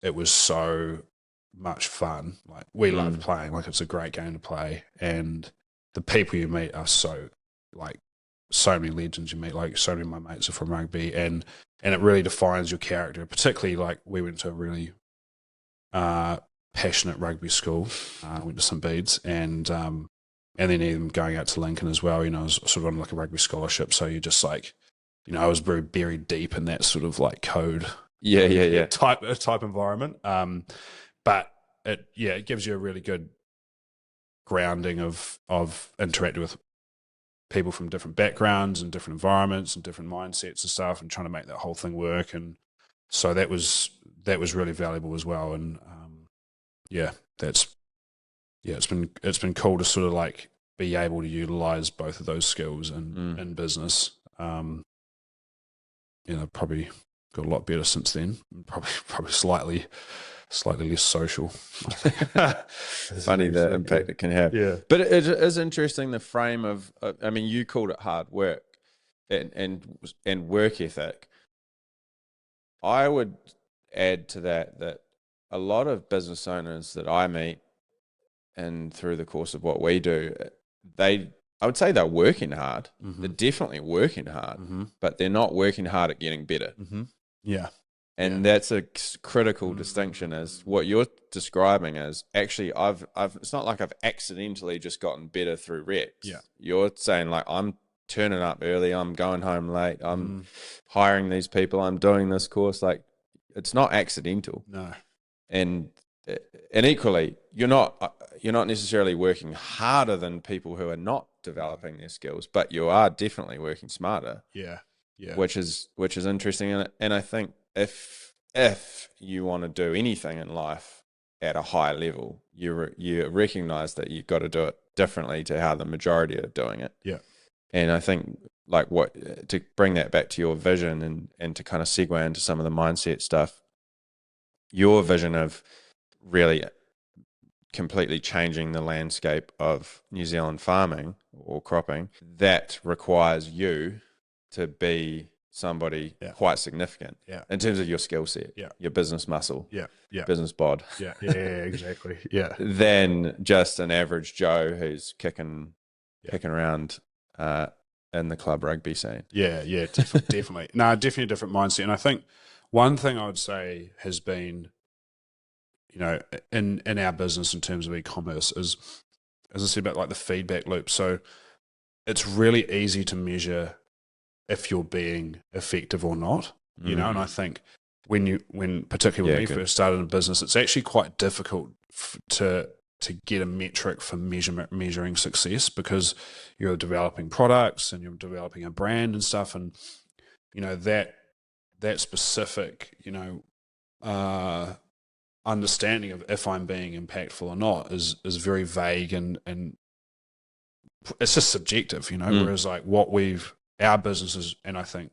it was so much fun. Like we loved playing. Like it's a great game to play, and the people you meet are so many legends you meet. Like so many of my mates are from rugby, and it really defines your character. Particularly like we went to a really passionate rugby school. Went to St Bede's, and then even going out to Lincoln as well. I was sort of on like a rugby scholarship, so you're just like, I was very buried deep in that sort of like code, type environment. But it gives you a really good grounding of interacting with people from different backgrounds and different environments and different mindsets and stuff, and trying to make that whole thing work. And so that was really valuable as well. And it's been cool to sort of like be able to utilize both of those skills in business. Probably got a lot better since then. Probably slightly less social. Funny the impact it can have. Yeah, but it is interesting the frame of. I mean, you called it hard work and work ethic. I would add to that a lot of business owners that I meet, and through the course of what we do, I would say they're working hard. Mm-hmm. They're definitely working hard, but they're not working hard at getting better. Mm-hmm. Yeah. And that's a critical distinction, is what you're describing is actually it's not like I've accidentally just gotten better through reps. Yeah. You're saying like, I'm turning up early, I'm going home late, I'm hiring these people, I'm doing this course. Like, it's not accidental. No. And equally, you're not necessarily working harder than people who are not developing their skills, but you are definitely working smarter. Yeah. Which is interesting, and I think if you want to do anything in life at a high level, you recognize that you've got to do it differently to how the majority are doing it. Yeah. And I think like to bring that back to your vision and to kind of segue into some of the mindset stuff, your vision of really completely changing the landscape of New Zealand farming or cropping, that requires you to be somebody quite significant in terms of your skill set, your business muscle, business bod, exactly, than just an average Joe who's kicking around in the club rugby scene. Definitely. No, definitely a different mindset. And I think one thing I would say has been, in our business in terms of e-commerce is, as I said, about like the feedback loop. So it's really easy to measure if you're being effective or not, and I think particularly when we first started in business, it's actually quite difficult to get a metric for measuring success, because you're developing products and you're developing a brand and stuff, and that specific understanding of if I'm being impactful or not is very vague, and it's just subjective, whereas like our businesses, and I think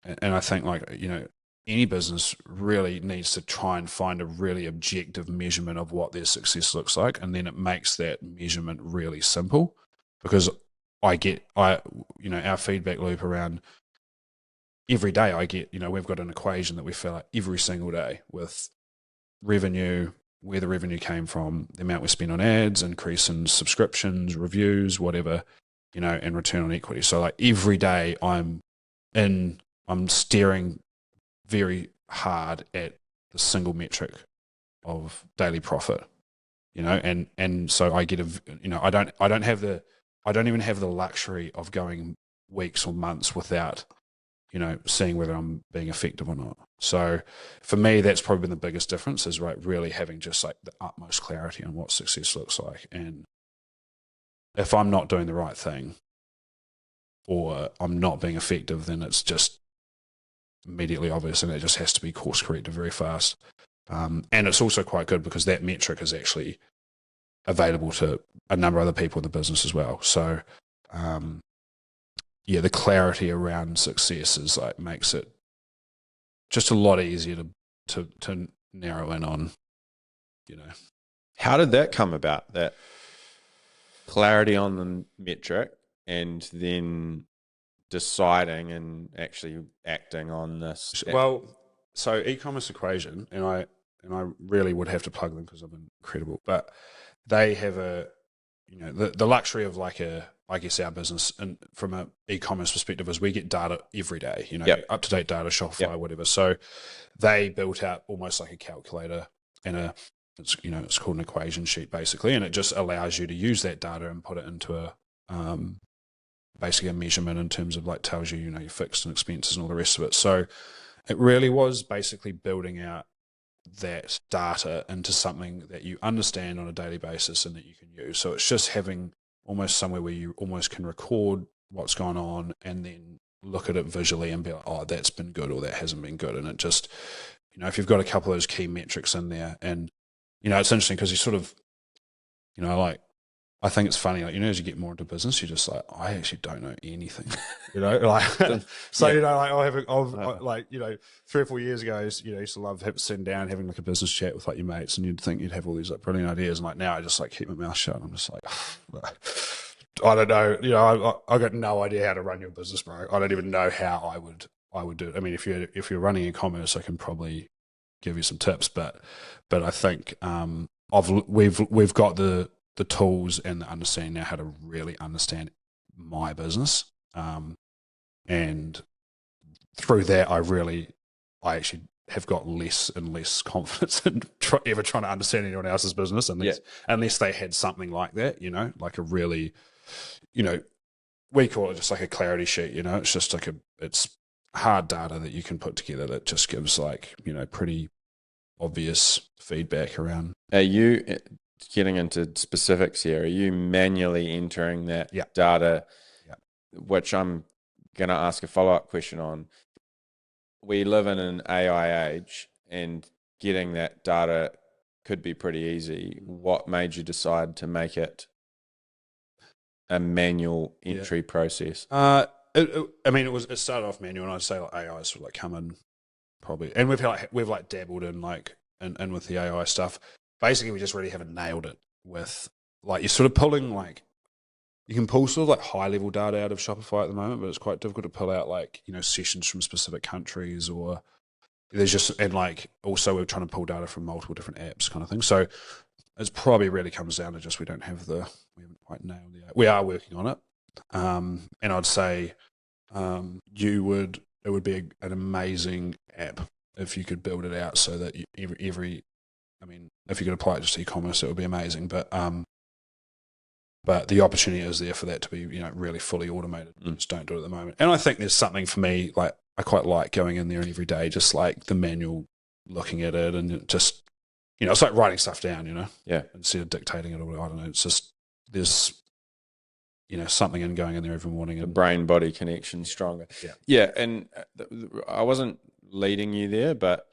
like, any business really needs to try and find a really objective measurement of what their success looks like, and then it makes that measurement really simple, because our feedback loop around every day, I get, we've got an equation that we fill out every single day with revenue, where the revenue came from, the amount we spend on ads, increase in subscriptions, reviews, whatever. and return on equity. So like every day I'm staring very hard at the single metric of daily profit, and so I get I don't even have the luxury of going weeks or months without, seeing whether I'm being effective or not. So for me, that's probably been the biggest difference, is right, really having just like the utmost clarity on what success looks like. And if I'm not doing the right thing or I'm not being effective, then it's just immediately obvious, and it just has to be course corrected very fast. And it's also quite good because that metric is actually available to a number of other people in the business as well. So, the clarity around success is like makes it just a lot easier to narrow in on. How did that come about? That clarity on the metric, and then deciding and actually acting on this. Well, so e-commerce equation, and I really would have to plug them because I've been incredible, but they have the luxury of like I guess our business, and from an e-commerce perspective, is we get data every day, up to date data, Shopify, whatever. So they built out almost like a calculator and it's called an equation sheet basically, and it just allows you to use that data and put it into a basically a measurement in terms of like tells you, your fixed and expenses and all the rest of it. So it really was basically building out that data into something that you understand on a daily basis and that you can use. So it's just having almost somewhere where you almost can record what's gone on and then look at it visually and be like, oh, that's been good or that hasn't been good. And it just, if you've got a couple of those key metrics in there, and, it's interesting because you sort of, like, I think it's funny, like, as you get more into business, you're just like, I actually don't know anything, like, so, like, 3 or 4 years ago, used to love sitting down, having like a business chat with like your mates, and you'd think you'd have all these like brilliant ideas. And like now I just like keep my mouth shut. I'm just like, I don't know, I got no idea how to run your business, bro. I don't even know how I would do it. I mean, if you're running e-commerce, I can probably give you some tips, but I think, we've got the tools and the understanding now how to really understand my business. And through that, I actually have got less and less confidence in ever trying to understand anyone else's business unless they had something like that, like a really, we call it just like a clarity sheet, it's just like it's hard data that you can put together that just gives like, pretty obvious feedback around. Are you getting into specifics here? Are you manually entering that data, which I'm going to ask a follow-up question on? We live in an AI age, and getting that data could be pretty easy. What made you decide to make it a manual entry process? It started off manual, and I'd say like AI sort of like come in probably, and we've dabbled in like and with the AI stuff. Basically, we just really haven't nailed it with like you're sort of pulling like you can pull sort of like high level data out of Shopify at the moment, but it's quite difficult to pull out like sessions from specific countries, or there's just, and like also we're trying to pull data from multiple different apps kind of thing. So it's probably really comes down to just we haven't quite nailed it. We are working on it, and I'd say it would be an amazing app if you could build it out so that if you could apply it just to e-commerce, it would be amazing. But the opportunity is there for that to be, really fully automated. Just don't do it at the moment. And I think there's something for me, like I quite like going in there and every day, just like the manual, looking at it, and just, it's like writing stuff down, instead of dictating it, or I don't know. It's just there's, something in going in there every morning. The brain-body connection stronger. Yeah, and I wasn't leading you there, but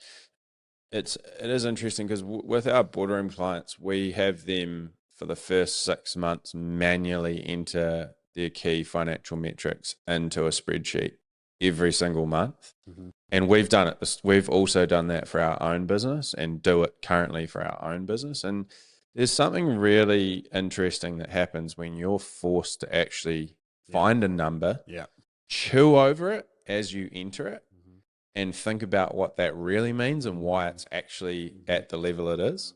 it is interesting because with our boardroom clients, we have them for the first 6 months manually enter their key financial metrics into a spreadsheet every single month. Mm-hmm. And we've done it. We've also done that for our own business and do it currently for our own business. And there's something really interesting that happens when you're forced to actually find a number, chew over it as you enter it, and think about what that really means and why it's actually at the level it is,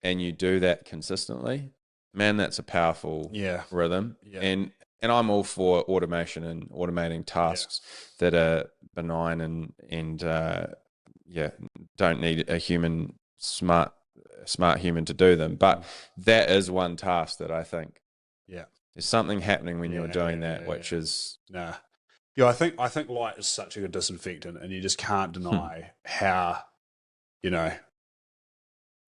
and you do that consistently, man, that's a powerful rhythm. And and I'm all for automation and automating tasks that are benign and don't need a smart human to do them. But that is one task that I think there's something happening when you're doing that, which is yeah. I think light is such a good disinfectant, and you just can't deny how, you know,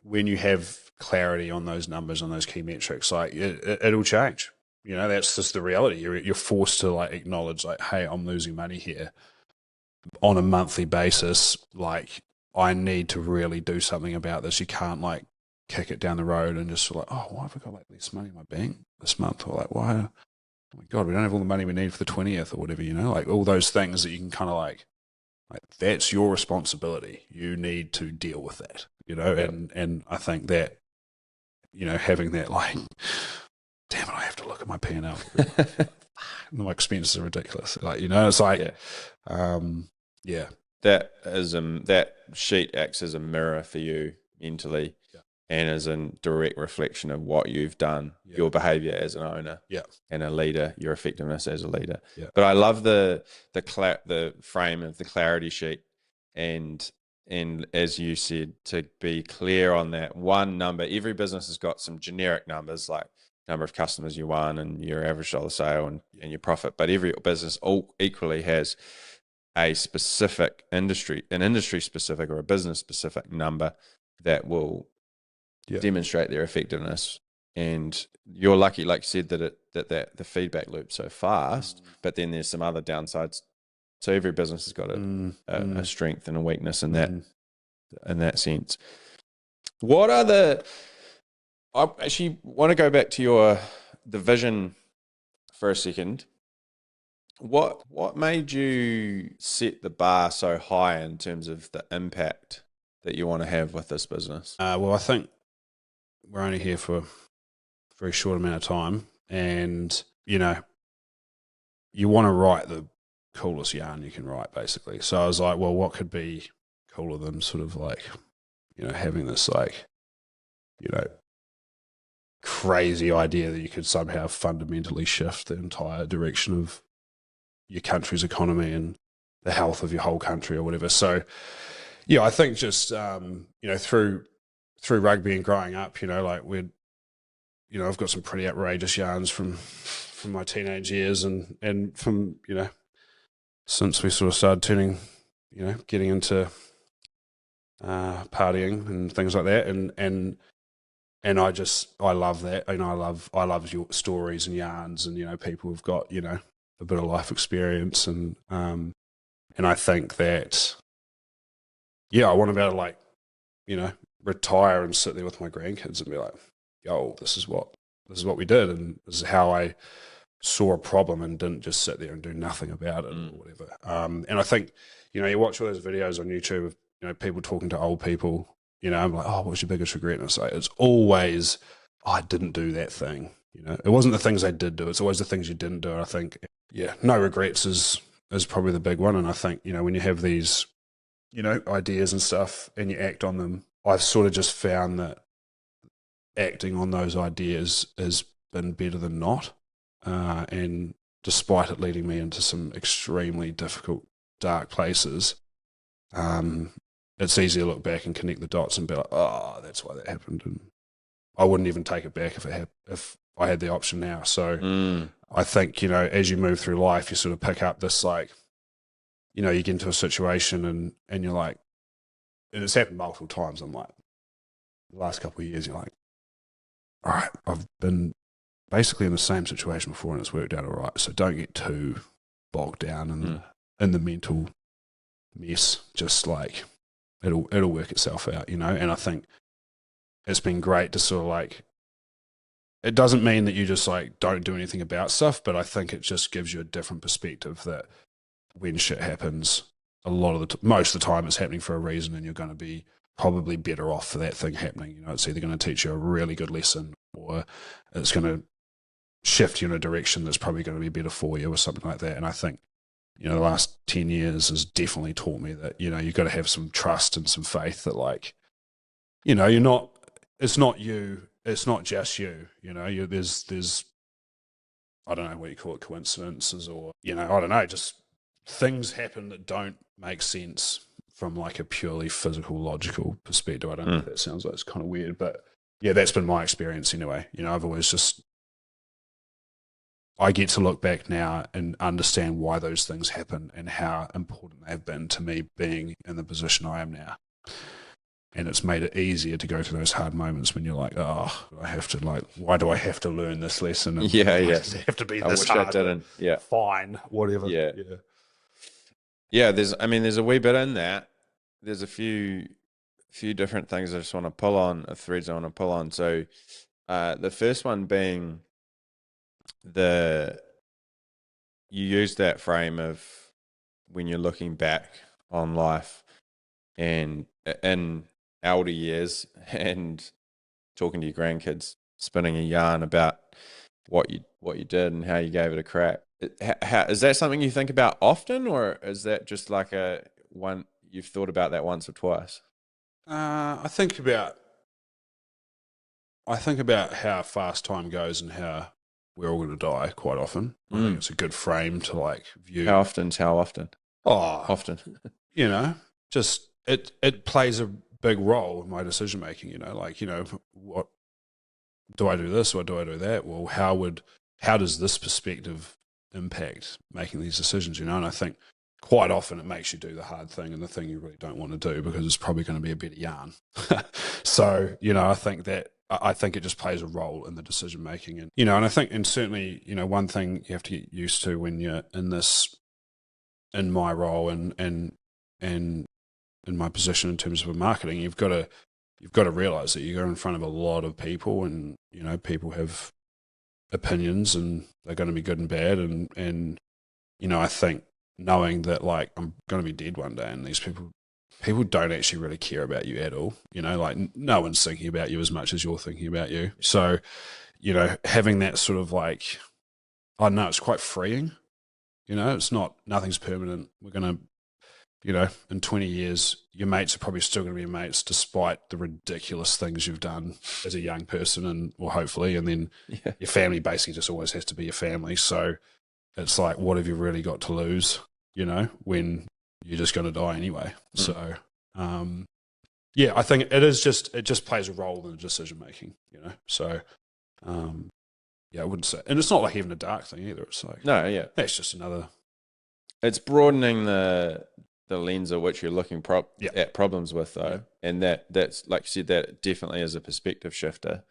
when you have clarity on those numbers, on those key metrics, like it'll change. You know, that's just the reality. You're forced to like acknowledge, like, hey, I'm losing money here on a monthly basis. Like, I need to really do something about this. You can't like kick it down the road and just like, oh, why have I got like less money in my bank this month? Or like, why? Oh my God, we don't have all the money we need for the 20th or whatever. You know, like all those things that you can kind of like that's your responsibility. You need to deal with that. You know, and I think that, you know, having that like, damn it, I have to look at my P&L. My expenses are ridiculous. Like, you know, it's like, that sheet acts as a mirror for you mentally, and as a direct reflection of what you've done, your behavior as an owner, and a leader, your effectiveness as a leader. But I love the frame of the clarity sheet, and as you said, to be clear on that one number. Every business has got some generic numbers like number of customers you won and your average dollar sale and your profit, but every business all equally has a specific an industry specific or a business specific number that will demonstrate their effectiveness. And you're lucky, like you said, that the feedback loop's so fast, but then there's some other downsides. So every business has got a strength and a weakness in that sense. What are I actually want to go back to the vision for a second. What made you set the bar so high in terms of the impact that you want to have with this business? Well, I think we're only here for a very short amount of time, and you know, you want to write the coolest yarn you can write, basically. So I was like, well, what could be cooler than sort of like, you know, having this like, you know, crazy idea that you could somehow fundamentally shift the entire direction of your country's economy and the health of your whole country or whatever. So yeah, I think just you know, through rugby and growing up, you know, like I've got some pretty outrageous yarns from my teenage years and from, you know, since we sort of started turning, you know, getting into partying and things like that, and I love that. You know, I love your stories and yarns, and you know, people who've got, you know, a bit of life experience, and I think that I want to be able to, like, you know, retire and sit there with my grandkids and be like, yo, this is what we did, and this is how I saw a problem and didn't just sit there and do nothing about it or whatever. And I think, you know, you watch all those videos on YouTube of, you know, people talking to old people, you know, I'm like, oh, what's your biggest regret? And it's always, oh, I didn't do that thing. You know, it wasn't the things I did do. It's always the things you didn't do. And I think, no regrets is probably the big one. And I think, you know, when you have these, you know, ideas and stuff and you act on them, I've sort of just found that acting on those ideas has been better than not. And despite it leading me into some extremely difficult, dark places, it's easy to look back and connect the dots and be like, oh, that's why that happened. And I wouldn't even take it back if I had the option now. So I think, you know, as you move through life, you sort of pick up this, like, you know, you get into a situation and you're like, and it's happened multiple times. I'm like, the last couple of years, you're like, all right, I've been basically in the same situation before and it's worked out all right. So don't get too bogged down in the mental mess. Just like, it'll work itself out, you know. And I think it's been great to sort of like, it doesn't mean that you just like don't do anything about stuff, but I think it just gives you a different perspective that when shit happens, most of the time it's happening for a reason, and you're going to be probably better off for that thing happening. You know, it's either going to teach you a really good lesson, or it's going to shift you in a direction that's probably going to be better for you, or something like that. And I think, you know, the last 10 years has definitely taught me that, you know, you've got to have some trust and some faith that, like, you know, it's not just you, you know, there's I don't know what you call it, coincidences, or, I don't know, just things happen that don't make sense from like a purely physical, logical perspective. I don't know if that sounds like it's kind of weird, but yeah, that's been my experience anyway. I've always I get to look back now and understand why those things happen and how important they've been to me being in the position I am now. And it's made it easier to go through those hard moments when you're like, oh, I have to why do I have to learn this lesson? And Yeah. does it have to be this wish hard? I didn't. Yeah. Fine, whatever. Yeah. There's a wee bit in that. There's a few different things I just want to pull on, threads I want to pull on. So, the first one being you use that frame of when you're looking back on life and in elder years and talking to your grandkids, spinning a yarn about what you did and how you gave it a crack. Is that something you think about often, or is that just like you've thought about that once or twice? I think about how fast time goes and how we're all going to die quite often. I think it's a good frame to view. How often? Oh, often. Just it plays a big role in my decision making. What do I do this or do I do that? Well, how does this perspective impact making these decisions? And I think quite often it makes you do the hard thing and the thing you really don't want to do because it's probably going to be a better yarn. So, I think it just plays a role in the decision making. And, and I think, and certainly, one thing you have to get used to when you're in my role and in my position in terms of marketing, you've got to realize that you're in front of a lot of people, and people have opinions, and they're going to be good and bad, and I think knowing that I'm going to be dead one day, and these people don't actually really care about you at all. No one's thinking about you as much as you're thinking about you. So, having that sort of I don't know, it's quite freeing. It's nothing's permanent. We're going to, in 20 years, your mates are probably still going to be your mates despite the ridiculous things you've done as a young person, or hopefully, and then your family basically just always has to be your family. So it's what have you really got to lose, when you're just going to die anyway. So, I think it just plays a role in the decision making, So, I wouldn't say, and it's not like even a dark thing either. It's that's just another. It's broadening the lens at which you're looking at problems with, though, and that's like you said, that definitely is a perspective shifter,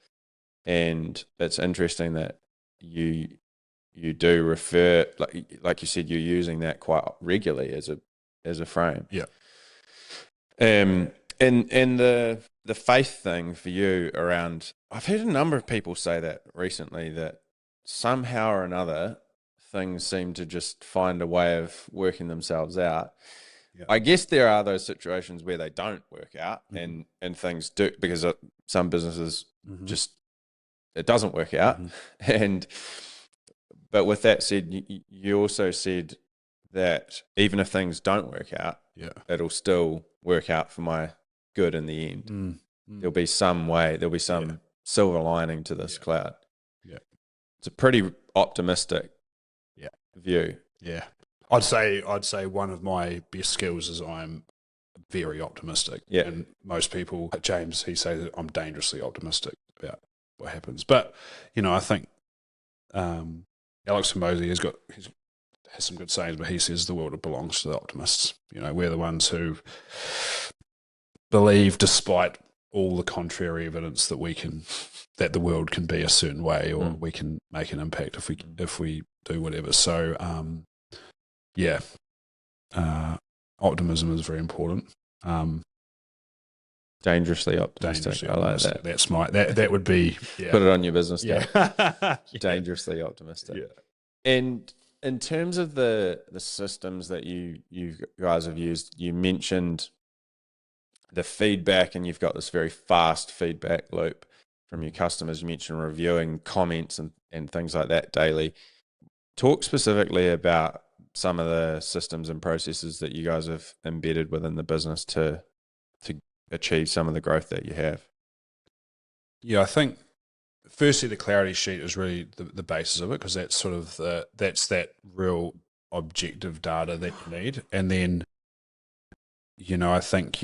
and it's interesting that you do refer, like you said, you're using that quite regularly as a frame. Yeah. And the faith thing for you around, I've heard a number of people say that recently, that somehow or another things seem to just find a way of working themselves out. Yeah. I guess there are those situations where they don't work out, and things do, because some businesses just, it doesn't work out. But with that said, you also said that even if things don't work out, it'll still work out for my good in the end. There'll be some way, there'll be some silver lining to this cloud. Yeah. It's a pretty optimistic view. Yeah. I'd say one of my best skills is I'm very optimistic. Yeah. And most people, James, he says that I'm dangerously optimistic about what happens. But, I think Alex Hormozy has some good sayings, but he says the world belongs to the optimists. We're the ones who believe, despite all the contrary evidence, that the world can be a certain way, or we can make an impact if we do whatever. So, optimism is very important. Dangerously optimistic. I like that. That's that would be put it on your business card. Dangerously optimistic. Yeah. And in terms of the systems that you guys have used, you mentioned the feedback, and you've got this very fast feedback loop from your customers. You mentioned reviewing comments and things like that daily. Talk specifically about some of the systems and processes that you guys have embedded within the business to achieve some of the growth that you have. Yeah, I think firstly, the clarity sheet is really the basis of it, because that's sort of that's that real objective data that you need. And then, I think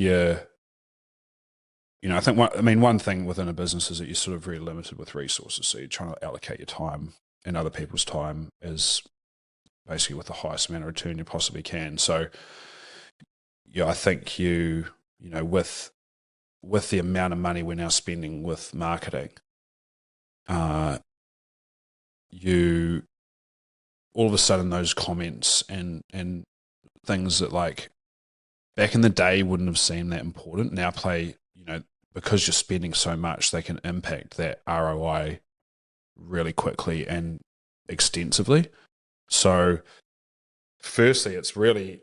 one thing within a business is that you're sort of very limited with resources. So you're trying to allocate your time and other people's time as basically with the highest amount of return you possibly can. So, I think with the amount of money we're now spending with marketing, you all of a sudden those comments and things that like back in the day wouldn't have seemed that important now play, because you're spending so much, they can impact that ROI really quickly and extensively. So firstly, it's really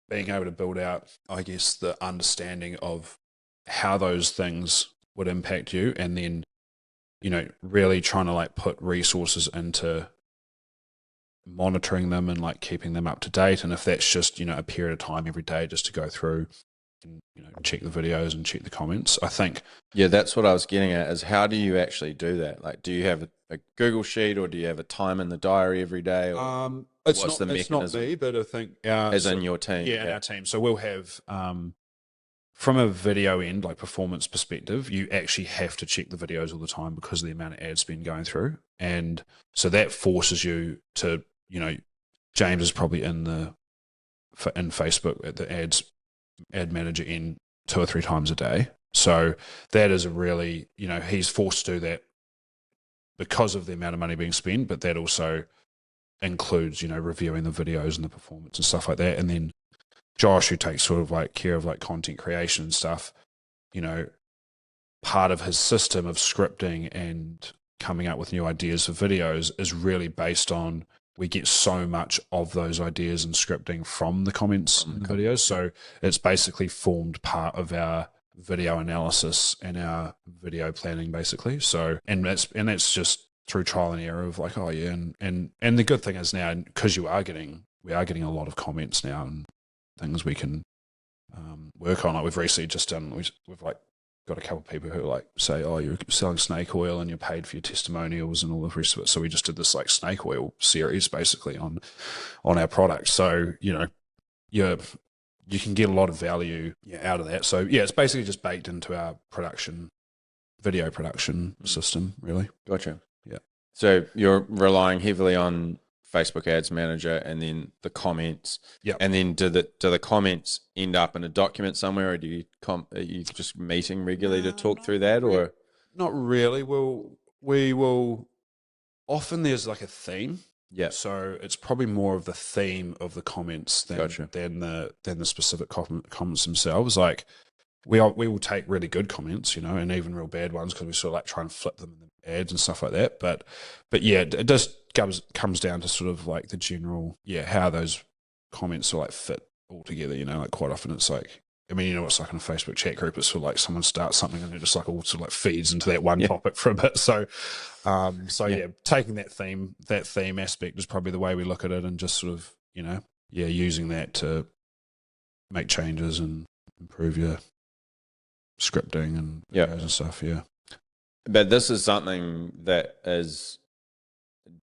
being able to build out, I guess, the understanding of how those things would impact you, and then, really trying to like put resources into monitoring them and like keeping them up to date. And if that's just, a period of time every day just to go through and, check the videos and check the comments, I think. Yeah, that's what I was getting at, is how do you actually do that? Like, do you have a Google sheet, or do you have a time in the diary every day? Or It's what's the mechanism? It's not me, but I think in your team. Yeah, our team. So we'll have from a video end, like performance perspective, you actually have to check the videos all the time because of the amount of ad spend going through. And so that forces you to, James is probably in Facebook at the ad manager end 2 or 3 times a day. So that is a really, he's forced to do that because of the amount of money being spent, but that also includes, reviewing the videos and the performance and stuff like that. And then Josh, who takes sort of like care of like content creation and stuff, part of his system of scripting and coming up with new ideas for videos is really based on, we get so much of those ideas and scripting from the comments in the videos. So it's basically formed part of our video analysis and our video planning, basically. So, and that's just through trial and error of like, oh yeah. And the good thing is now, because we are getting a lot of comments now and things we can work on. Like we've recently just done, we've like got a couple of people who like say, oh, you're selling snake oil and you're paid for your testimonials and all the rest of it. So we just did this like snake oil series basically on our product. So, you can get a lot of value out of that. So yeah, it's basically just baked into our video production system, really. Gotcha. Yeah. So you're relying heavily on Facebook Ads Manager and then the comments. Yeah. And then do the comments end up in a document somewhere, or are you just meeting regularly to talk through that, or? Not really. We will often there's like a theme. Yeah. So it's probably more of the theme of the comments than the specific comments themselves. Like we will take really good comments, and even real bad ones, because we sort of like try and flip them in the ads and stuff like that. But yeah, it just comes down to sort of like the general, how those comments sort of like fit all together. Like quite often it's like, I mean, it's like in a Facebook chat group, it's sort of like someone starts something and it just like all sort of like feeds into that one topic for a bit. So, taking that theme aspect is probably the way we look at it, and just sort of, using that to make changes and improve your scripting and videos and stuff. Yeah. But this is something that is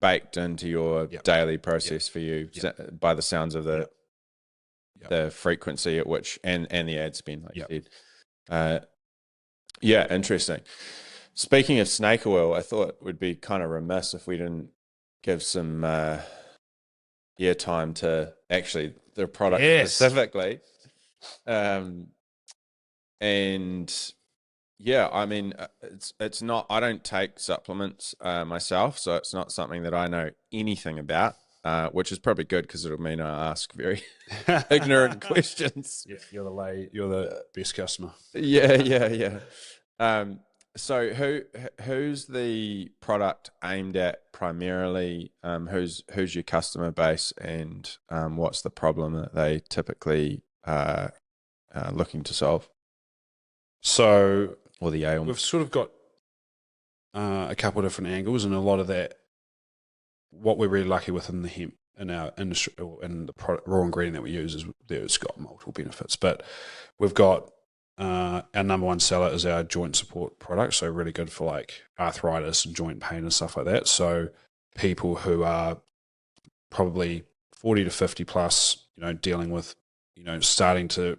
baked into your daily process for you, by the sounds of the frequency at which and the ad spend, like you said. Interesting. Speaking of snake oil, I thought it would be kind of remiss if we didn't give some airtime to actually the product specifically. I mean, it's not. I don't take supplements myself, so it's not something that I know anything about. Which is probably good, because it'll mean I ask very ignorant questions. Yeah, you're the best customer. Yeah. So who's the product aimed at primarily? Who's your customer base, and what's the problem that they typically are looking to solve? So, or the ailment? We've sort of got a couple of different angles, and a lot of that, what we're really lucky with in the hemp, in our industry, or in the raw ingredient that we use, is that it's got multiple benefits. But we've got our number one seller is our joint support product, so really good for like arthritis and joint pain and stuff like that. So people who are probably 40 to 50 plus, dealing with, starting to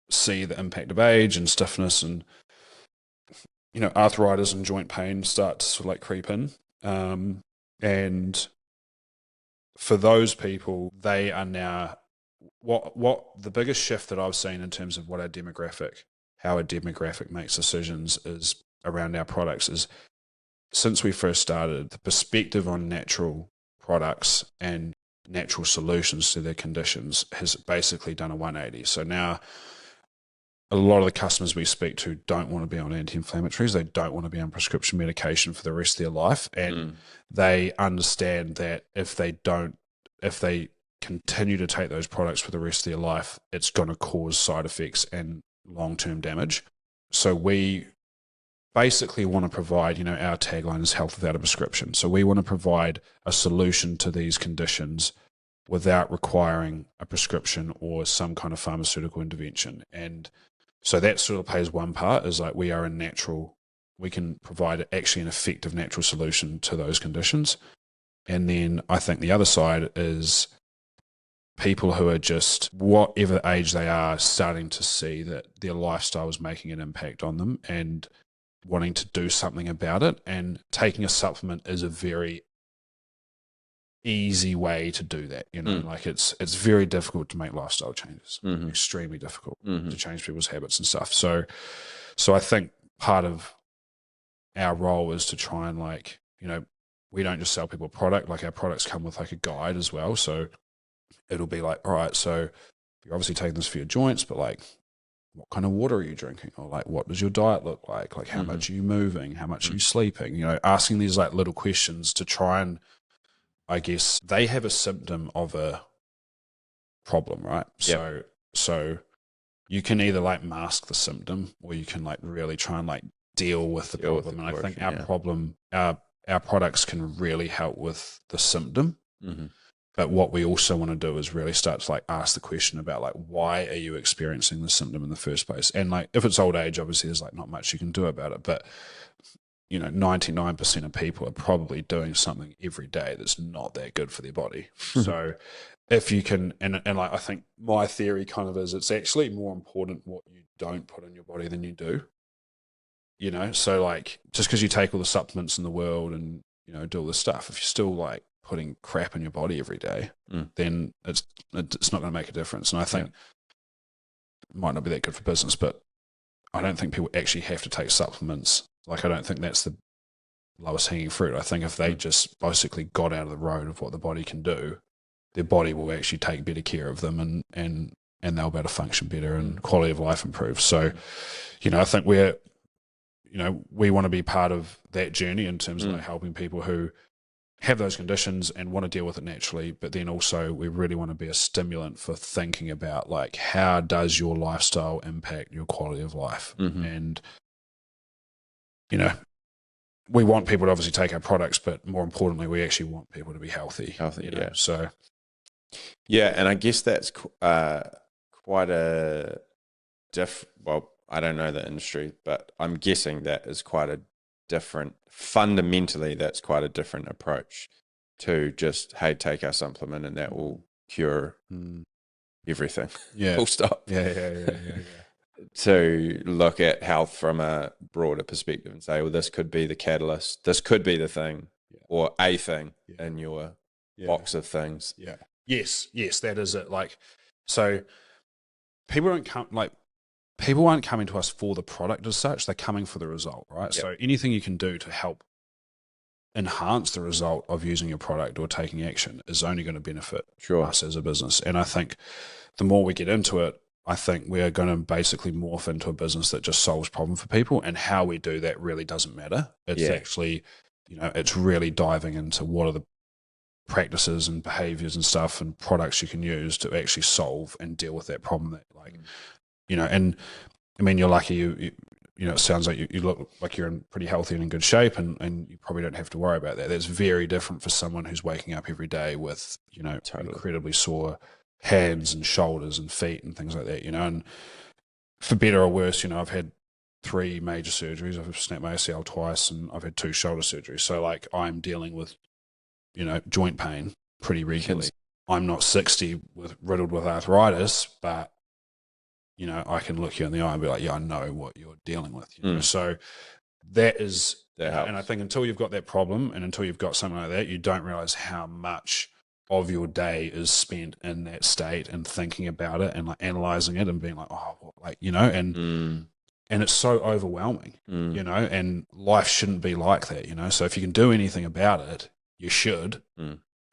see the impact of age and stiffness and, arthritis and joint pain start to sort of like creep in. And for those people, they are now what the biggest shift that I've seen in terms of how a demographic makes decisions is around our products is since we first started, the perspective on natural products and natural solutions to their conditions has basically done a 180. So now a lot of the customers we speak to don't want to be on anti-inflammatories. They don't want to be on prescription medication for the rest of their life. And they understand that if they continue to take those products for the rest of their life, it's going to cause side effects and long-term damage. So we basically want to provide, our tagline is health without a prescription. So we want to provide a solution to these conditions without requiring a prescription or some kind of pharmaceutical intervention. And so that sort of plays one part is like we can provide actually an effective natural solution to those conditions. And then I think the other side is people who are just, whatever age they are, starting to see that their lifestyle is making an impact on them and wanting to do something about it. And taking a supplement is a very easy way to do that. Like it's very difficult to make lifestyle changes, extremely difficult to change people's habits and stuff. So I think part of our role is to try and we don't just sell people a product, like our products come with like a guide as well. So it'll be like, all right, so you're obviously taking this for your joints, but like, what kind of water are you drinking? Or like, what does your diet look like? Like, how much are you moving? How much are you sleeping? Asking these like little questions to try and, I guess, they have a symptom of a problem, right? Yep. So you can either like mask the symptom or you can like really try and like deal with the problem. And I think our products can really help with the symptom. But what we also want to do is really start to like ask the question about like, why are you experiencing the symptom in the first place? And like, if it's old age, obviously there's like not much you can do about it, but 99% of people are probably doing something every day that's not that good for their body. So if you can, and like, I think my theory kind of is it's actually more important what you don't put in your body than you do, so like, just because you take all the supplements in the world and, do all this stuff, if you're still like putting crap in your body every day, then it's not going to make a difference. And I think it might not be that good for business, but I don't think people actually have to take supplements. Like, I don't think that's the lowest hanging fruit. I think if they just basically got out of the road of what the body can do, their body will actually take better care of them and they'll be able to function better and quality of life improves. So, I think we want to be part of that journey in terms of like helping people who have those conditions and want to deal with it naturally, but then also we really want to be a stimulant for thinking about like, how does your lifestyle impact your quality of life? And we want people to obviously take our products, but more importantly, we actually want people to be healthy. Yeah. So and I guess that's quite a well, I don't know the industry, but I'm guessing that is quite a fundamentally that's quite a different approach to just, hey, take our supplement and that will cure everything. Yeah. Full stop. Yeah. To look at health from a broader perspective and say, well, this could be the catalyst, this could be the thing, or a thing in your box of things. Yeah. Yes, that is it. Like, so people aren't coming to us for the product as such, they're coming for the result, right? Yep. So anything you can do to help enhance the result of using your product or taking action is only going to benefit us as a business. And I think the more we get into it, I think we are going to basically morph into a business that just solves problems for people, and how we do that really doesn't matter. It's actually, it's really diving into what are the practices and behaviors and stuff and products you can use to actually solve and deal with that problem that and I mean, you're lucky it sounds like you look like you're in pretty healthy and in good shape, and you probably don't have to worry about that. That's very different for someone who's waking up every day with, incredibly sore hands and shoulders and feet and things like that, and for better or worse, I've had 3 major surgeries. I've snapped my ACL twice, and I've had 2 shoulder surgeries. So like I'm dealing with, joint pain pretty regularly. I'm not 60 riddled with arthritis, but I can look you in the eye and be like, yeah, I know what you're dealing with. So that is, and I think until you've got that problem and until you've got something like that, you don't realize how much of your day is spent in that state and thinking about it and like analyzing it and being like, and it's so overwhelming, and life shouldn't be like that, So if you can do anything about it, you should.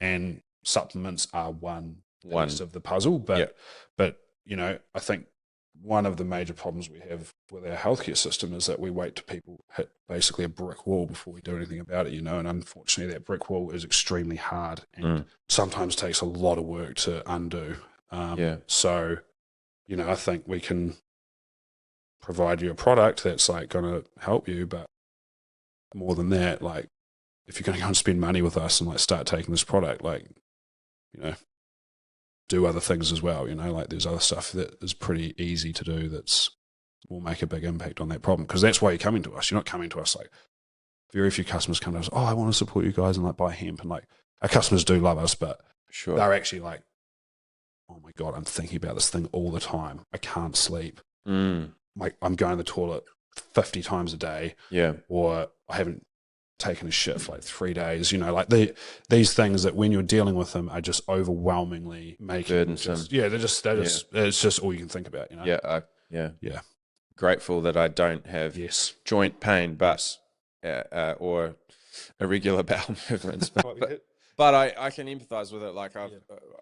And supplements are one piece of the puzzle, but I think one of the major problems we have with our healthcare system is that we wait till people hit basically a brick wall before we do anything about it, and unfortunately that brick wall is extremely hard and sometimes takes a lot of work to undo. So, I think we can provide you a product that's like going to help you, but more than that, like if you're going to go and spend money with us and like start taking this product, like, do other things as well, like there's other stuff that is pretty easy to do that's will make a big impact on that problem, because that's why you're coming to us. You're not coming to us like, very few customers come to us, I want to support you guys and like buy hemp, and like our customers do love us, but they're actually like, oh my God, I'm thinking about this thing all the time. I can't sleep. Like I'm going to the toilet 50 times a day, or I haven't taken a shit for like 3 days, like these things that when you're dealing with them are just overwhelmingly making burdensome. It's just all you can think about, Grateful that I don't have joint pain, but or irregular bowel movements, but I can empathize with it. Like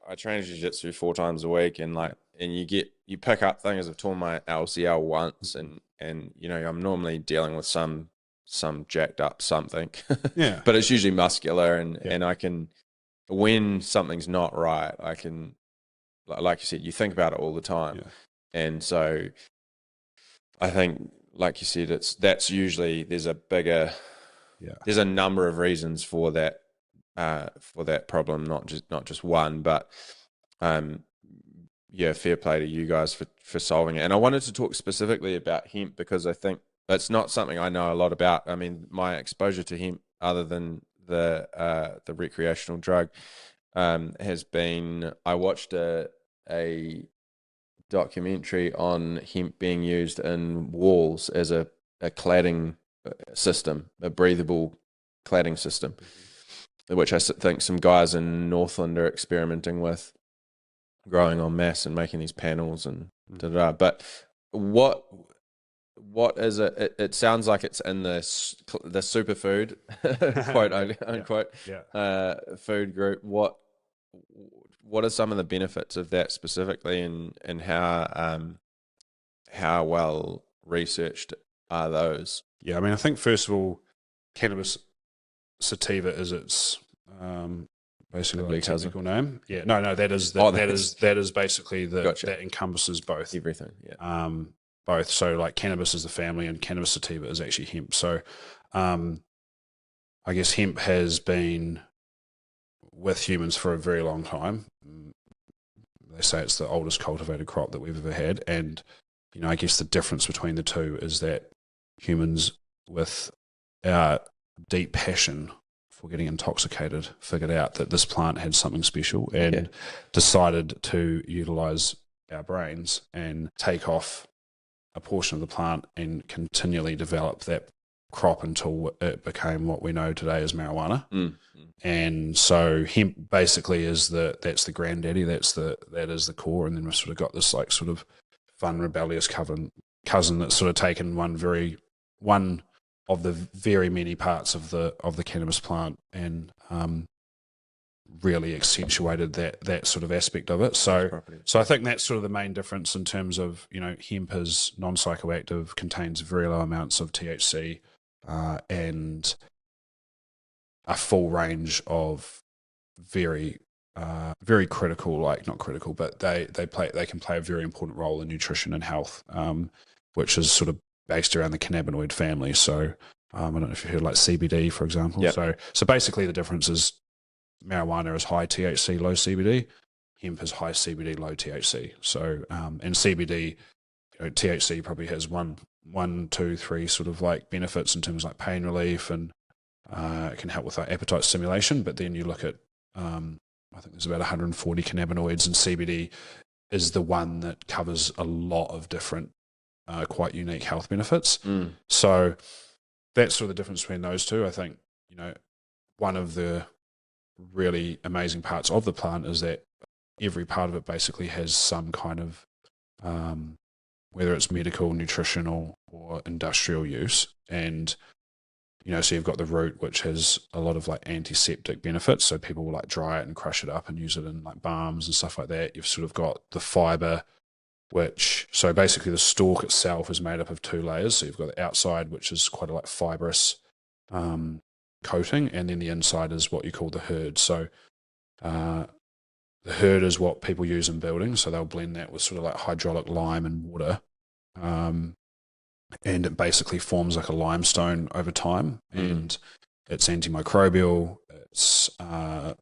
I train jiu-jitsu 4 times a week, and like you pick up things. I've torn my LCL once, and I'm normally dealing with some jacked up something, but it's usually muscular, and I can, when something's not right, I can, like you said, you think about it all the time, and so I think, like you said, that's usually there's a number of reasons for that problem, not just one, but fair play to you guys for solving it. And I wanted to talk specifically about hemp because I think it's not something I know a lot about. I mean, my exposure to hemp, other than the recreational drug, has been, I watched a documentary on hemp being used in walls as a cladding system, a breathable cladding system, which I think some guys in Northland are experimenting with, growing en masse and making these panels and da-da-da. But what is it? It sounds like it's in the superfood, quote unquote, food group. What are some of the benefits of that specifically, and how well researched are those? Yeah, I mean, I think first of all, cannabis sativa is its basically like technical name. Yeah, no, that is basically that encompasses both everything. Both. So like cannabis is the family, and cannabis sativa is actually hemp. So I guess hemp has been with humans for a very long time. They say it's the oldest cultivated crop that we've ever had, and I guess the difference between the two is that humans with our deep passion for getting intoxicated figured out that this plant had something special and decided to utilize our brains and take off a portion of the plant and continually develop that crop until it became what we know today as marijuana. And so hemp basically is that's the granddaddy, that is the core, and then we've sort of got this like sort of fun rebellious cousin that's sort of taken one of the very many parts of the cannabis plant and really accentuated that sort of aspect of it. So I think that's sort of the main difference in terms of, hemp is non-psychoactive, contains very low amounts of THC, and a full range of very critical, like not critical, but they can play a very important role in nutrition and health, which is sort of based around the cannabinoid family. So I don't know if you heard like CBD, for example. Yep. So basically the difference is marijuana is high THC, low CBD. Hemp is high CBD, low THC. So and CBD THC probably has one, two, three sort of like benefits in terms of like pain relief, and it can help with like appetite stimulation. But then you look at, I think there's about 140 cannabinoids, and CBD is the one that covers a lot of different, quite unique health benefits. So that's sort of the difference between those two. I think, one of the really amazing parts of the plant is that every part of it basically has some kind of, whether it's medical, nutritional, or industrial use. And, so you've got the root, which has a lot of like antiseptic benefits. So people will like dry it and crush it up and use it in like balms and stuff like that. You've sort of got the fiber, so basically the stalk itself is made up of 2 layers. So you've got the outside, which is quite a like fibrous coating, and then the inside is what you call the hurd. So the hurd is what people use in buildings. So they'll blend that with sort of like hydraulic lime and water. And it basically forms like a limestone over time, and it's antimicrobial, it's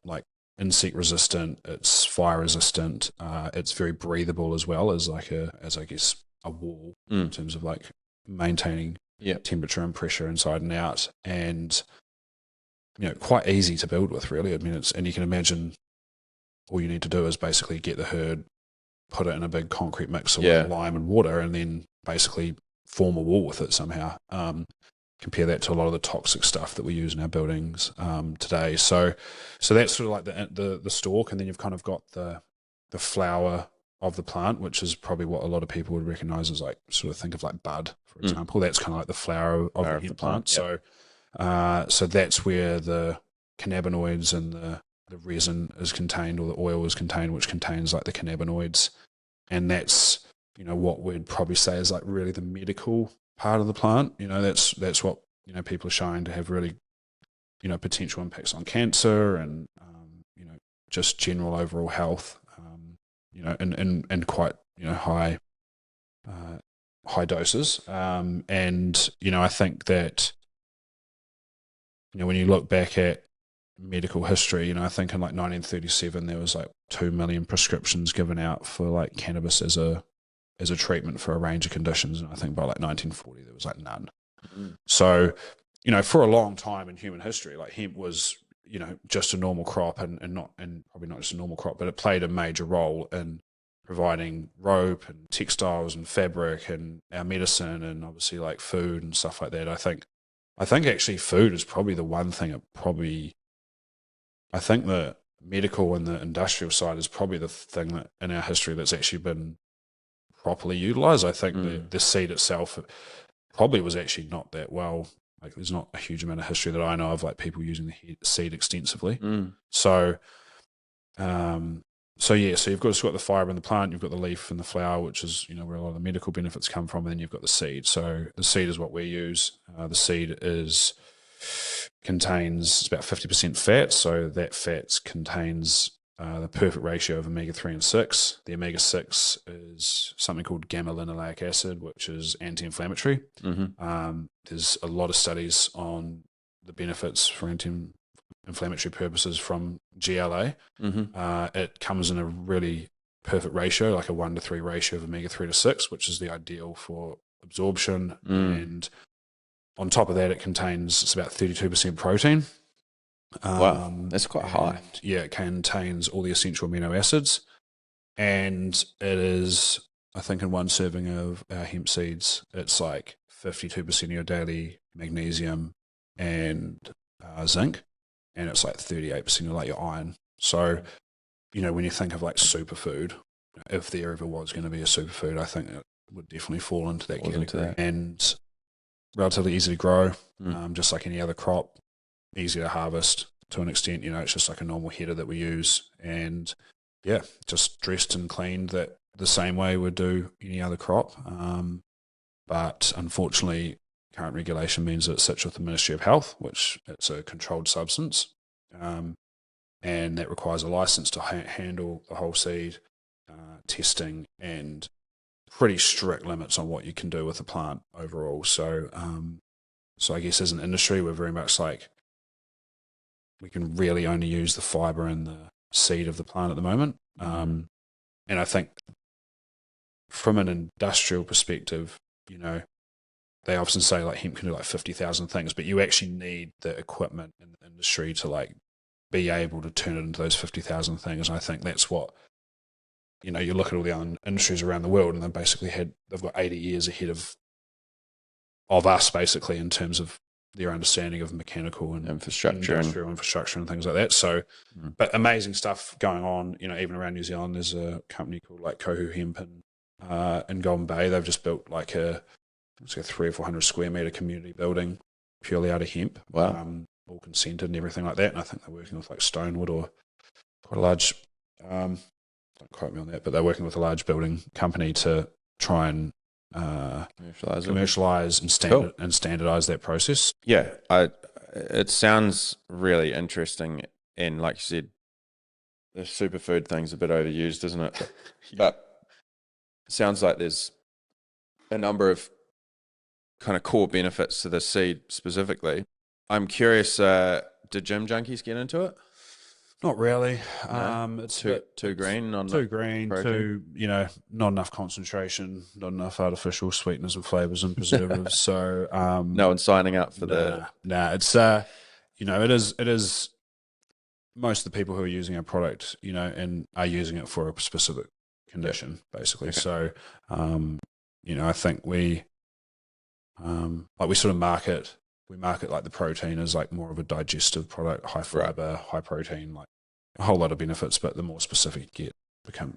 like insect resistant, it's fire resistant, it's very breathable as well as like I guess a wall in terms of like maintaining temperature and pressure inside and out, and quite easy to build with, really. I mean, and you can imagine all you need to do is basically get the hurd, put it in a big concrete mixer with lime and water, and then basically form a wall with it somehow. Compare that to a lot of the toxic stuff that we use in our buildings today. So that's sort of like the stalk, and then you've kind of got the flower of the plant, which is probably what a lot of people would recognise as like, sort of think of like bud, for example. That's kind of like the flower of the hemp plant. Yep. So that's where the cannabinoids and the resin is contained, or the oil is contained, which contains like the cannabinoids, and that's what we'd probably say is like really the medical part of the plant. That's what people are showing to have really potential impacts on cancer and just general overall health, in quite high doses, and I think that when you look back at medical history, I think in like 1937 there was like 2 million prescriptions given out for like cannabis as a treatment for a range of conditions, and I think by like 1940 there was like none. So for a long time in human history, like hemp was just a normal crop, and probably not just a normal crop, but it played a major role in providing rope and textiles and fabric and our medicine, and obviously like food and stuff like that. I think actually food is probably the one thing I think the medical and the industrial side is probably the thing that in our history that's actually been properly utilised. I think the seed itself probably was actually not that well. Like, there's not a huge amount of history that I know of like people using the seed extensively. So you've got the fibre in the plant, you've got the leaf and the flower, which is where a lot of the medical benefits come from, and then you've got the seed. So the seed is what we use. The seed contains about 50% fat, so that fat contains the perfect ratio of omega-3 and 6. The omega-6 is something called gamma-linolenic acid, which is anti-inflammatory. There's a lot of studies on the benefits for anti-inflammatory purposes from GLA. It comes in a really perfect ratio, like a 1-to-3 ratio of omega-3 to 6, which is the ideal for absorption. And on top of that, it's about 32% protein. Wow, that's quite high. Yeah, it contains all the essential amino acids, and it is, I think, in one serving of our hemp seeds, it's like 52% of your daily magnesium and zinc, and it's like 38% of like your iron. So, when you think of like superfood, if there ever was going to be a superfood, I think it would definitely fall into that category. And relatively easy to grow, just like any other crop. Easy to harvest to an extent. It's just like a normal header that we use, and just dressed and cleaned that the same way we'd do any other crop. But unfortunately, current regulation means that it sits with the Ministry of Health, which it's a controlled substance, and that requires a license to handle the whole seed, testing, and pretty strict limits on what you can do with the plant overall. So I guess as an industry, we're very much like, we can really only use the fibre and the seed of the plant at the moment. And I think from an industrial perspective, you know, they often say like hemp can do like 50,000 things, but you actually need the equipment in the industry to like be able to turn it into those 50,000 things. And I think that's what, you know, you look at all the other industries around the world, and they've got 80 years ahead of us basically in terms of their understanding of mechanical and industrial infrastructure and things like that. So, but amazing stuff going on, you know, even around New Zealand. There's a company called like Kohu Hemp in Golden Bay. They've just built like it's a 300 or 400 square metre community building purely out of hemp. Wow. All consented and everything like that. And I think they're working with like Stonewood or quite a large, don't quote me on that, but they're working with a large building company to try and commercialize and standardize that process. Yeah, it sounds really interesting, and like you said, the superfood thing's a bit overused, isn't it? But it sounds like there's a number of kind of core benefits to the seed specifically. I'm curious, did gym junkies get into it? Not really. No? It's too green, you know, not enough concentration, not enough artificial sweeteners and flavors and preservatives. So no one's signing up for it's you know, it is most of the people who are using our product, you know, and are using it for a specific condition, basically. Okay. So you know, I think we sort of market like the protein as like more of a digestive product, high fiber, high protein, like a whole lot of benefits, but the more specific you get,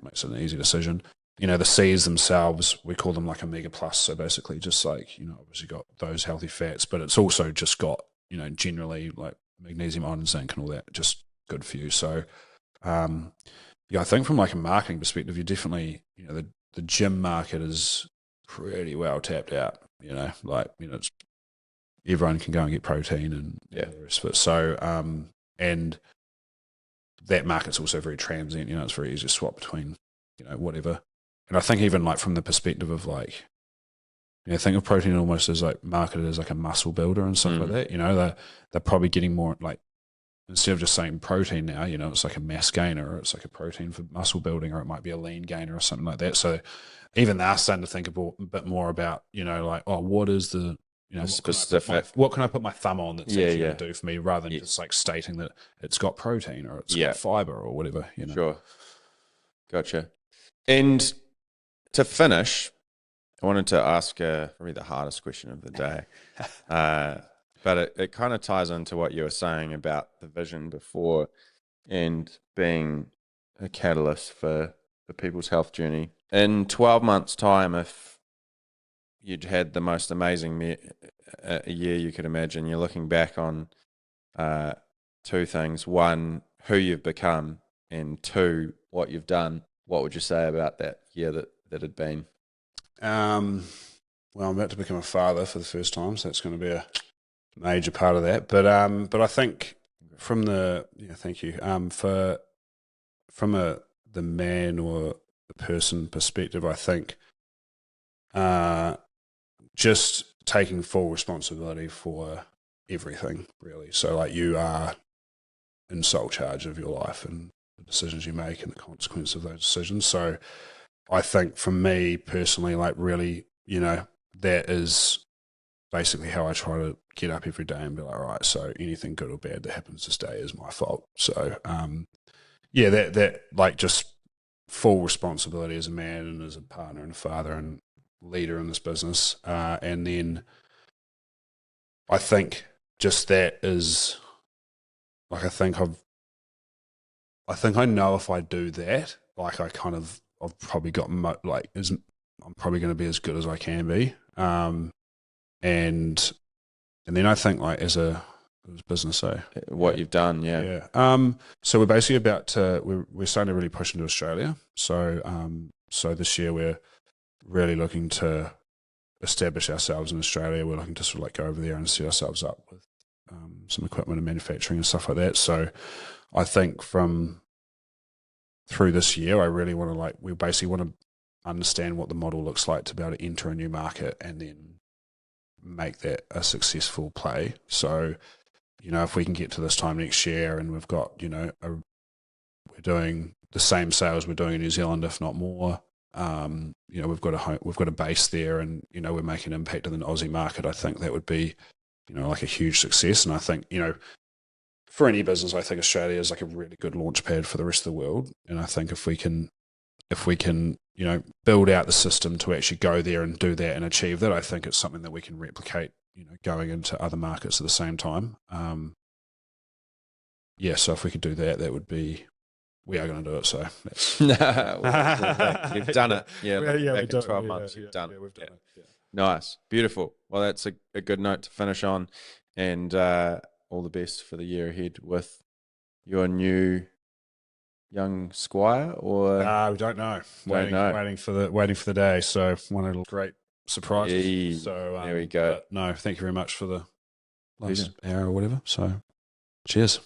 makes it an easy decision. You know, the seeds themselves, we call them like Omega Plus. So basically just like, you know, obviously got those healthy fats, but it's also just got, you know, generally like magnesium, iron, and zinc and all that, just good for you. So, yeah, I think from like a marketing perspective, you definitely, you know, the gym market is pretty well tapped out, you know, like, you know, it's, everyone can go and get protein and the rest of it. So, and that market's also very transient, you know, it's very easy to swap between, you know, whatever. And I think even like from the perspective of like, you know, think of protein almost as like marketed as like a muscle builder and stuff like that, you know, they're probably getting more like, instead of just saying protein now, you know, it's like a mass gainer or it's like a protein for muscle building or it might be a lean gainer or something like that. So even they're starting to think a bit more about, you know, like, oh, what is the, you know, specific, what can I put my thumb on that's actually going to do for me, rather than just like stating that it's got protein or it's got fiber or whatever, you know. Sure. Gotcha. And to finish, I wanted to ask probably the hardest question of the day, but it kind of ties into what you were saying about the vision before and being a catalyst for people's health journey. In 12 months' time, if you'd had the most amazing year you could imagine, you're looking back on two things. One, who you've become, and two, what you've done. What would you say about that year that had been? Well, I'm about to become a father for the first time, so that's going to be a major part of that. But I think from the thank you. From the man or the person perspective, I think just taking full responsibility for everything, really. So like you are in sole charge of your life and the decisions you make and the consequence of those decisions. So I think for me personally, like really, you know, that is basically how I try to get up every day and be like, all right, so anything good or bad that happens this day is my fault. So that like just full responsibility as a man and as a partner and a father and leader in this business. And then I think just that is like, I think I know if I do that, like I've probably got I'm probably going to be as good as I can be. And then I think like as a business, so what you've done, so we're basically we're starting to really push into Australia. So this year we're really looking to establish ourselves in Australia. We're looking to sort of like go over there and set ourselves up with some equipment and manufacturing and stuff like that. So I think through this year, I really want to we basically want to understand what the model looks like to be able to enter a new market and then make that a successful play. So, you know, if we can get to this time next year and we've got, you know, we're doing the same sales we're doing in New Zealand, if not more, You know, we've got a base there, and you know, we're making an impact in the Aussie market. I think that would be, you know, like a huge success. And I think, you know, for any business, I think Australia is like a really good launch pad for the rest of the world. And I think if we can, you know, build out the system to actually go there and do that and achieve that, I think it's something that we can replicate, you know, going into other markets at the same time. Yeah, so if we could do that, that would be. We are going to do it. So you've done it. Yeah, yeah, back in 12 months, you've done it. We've done it. Yeah. Nice, beautiful. Well, that's a good note to finish on, and all the best for the year ahead with your new young squire. Or we don't know. Waiting for the day. So one of the great surprises. So there we go. But no, thank you very much for the last hour or whatever. So cheers.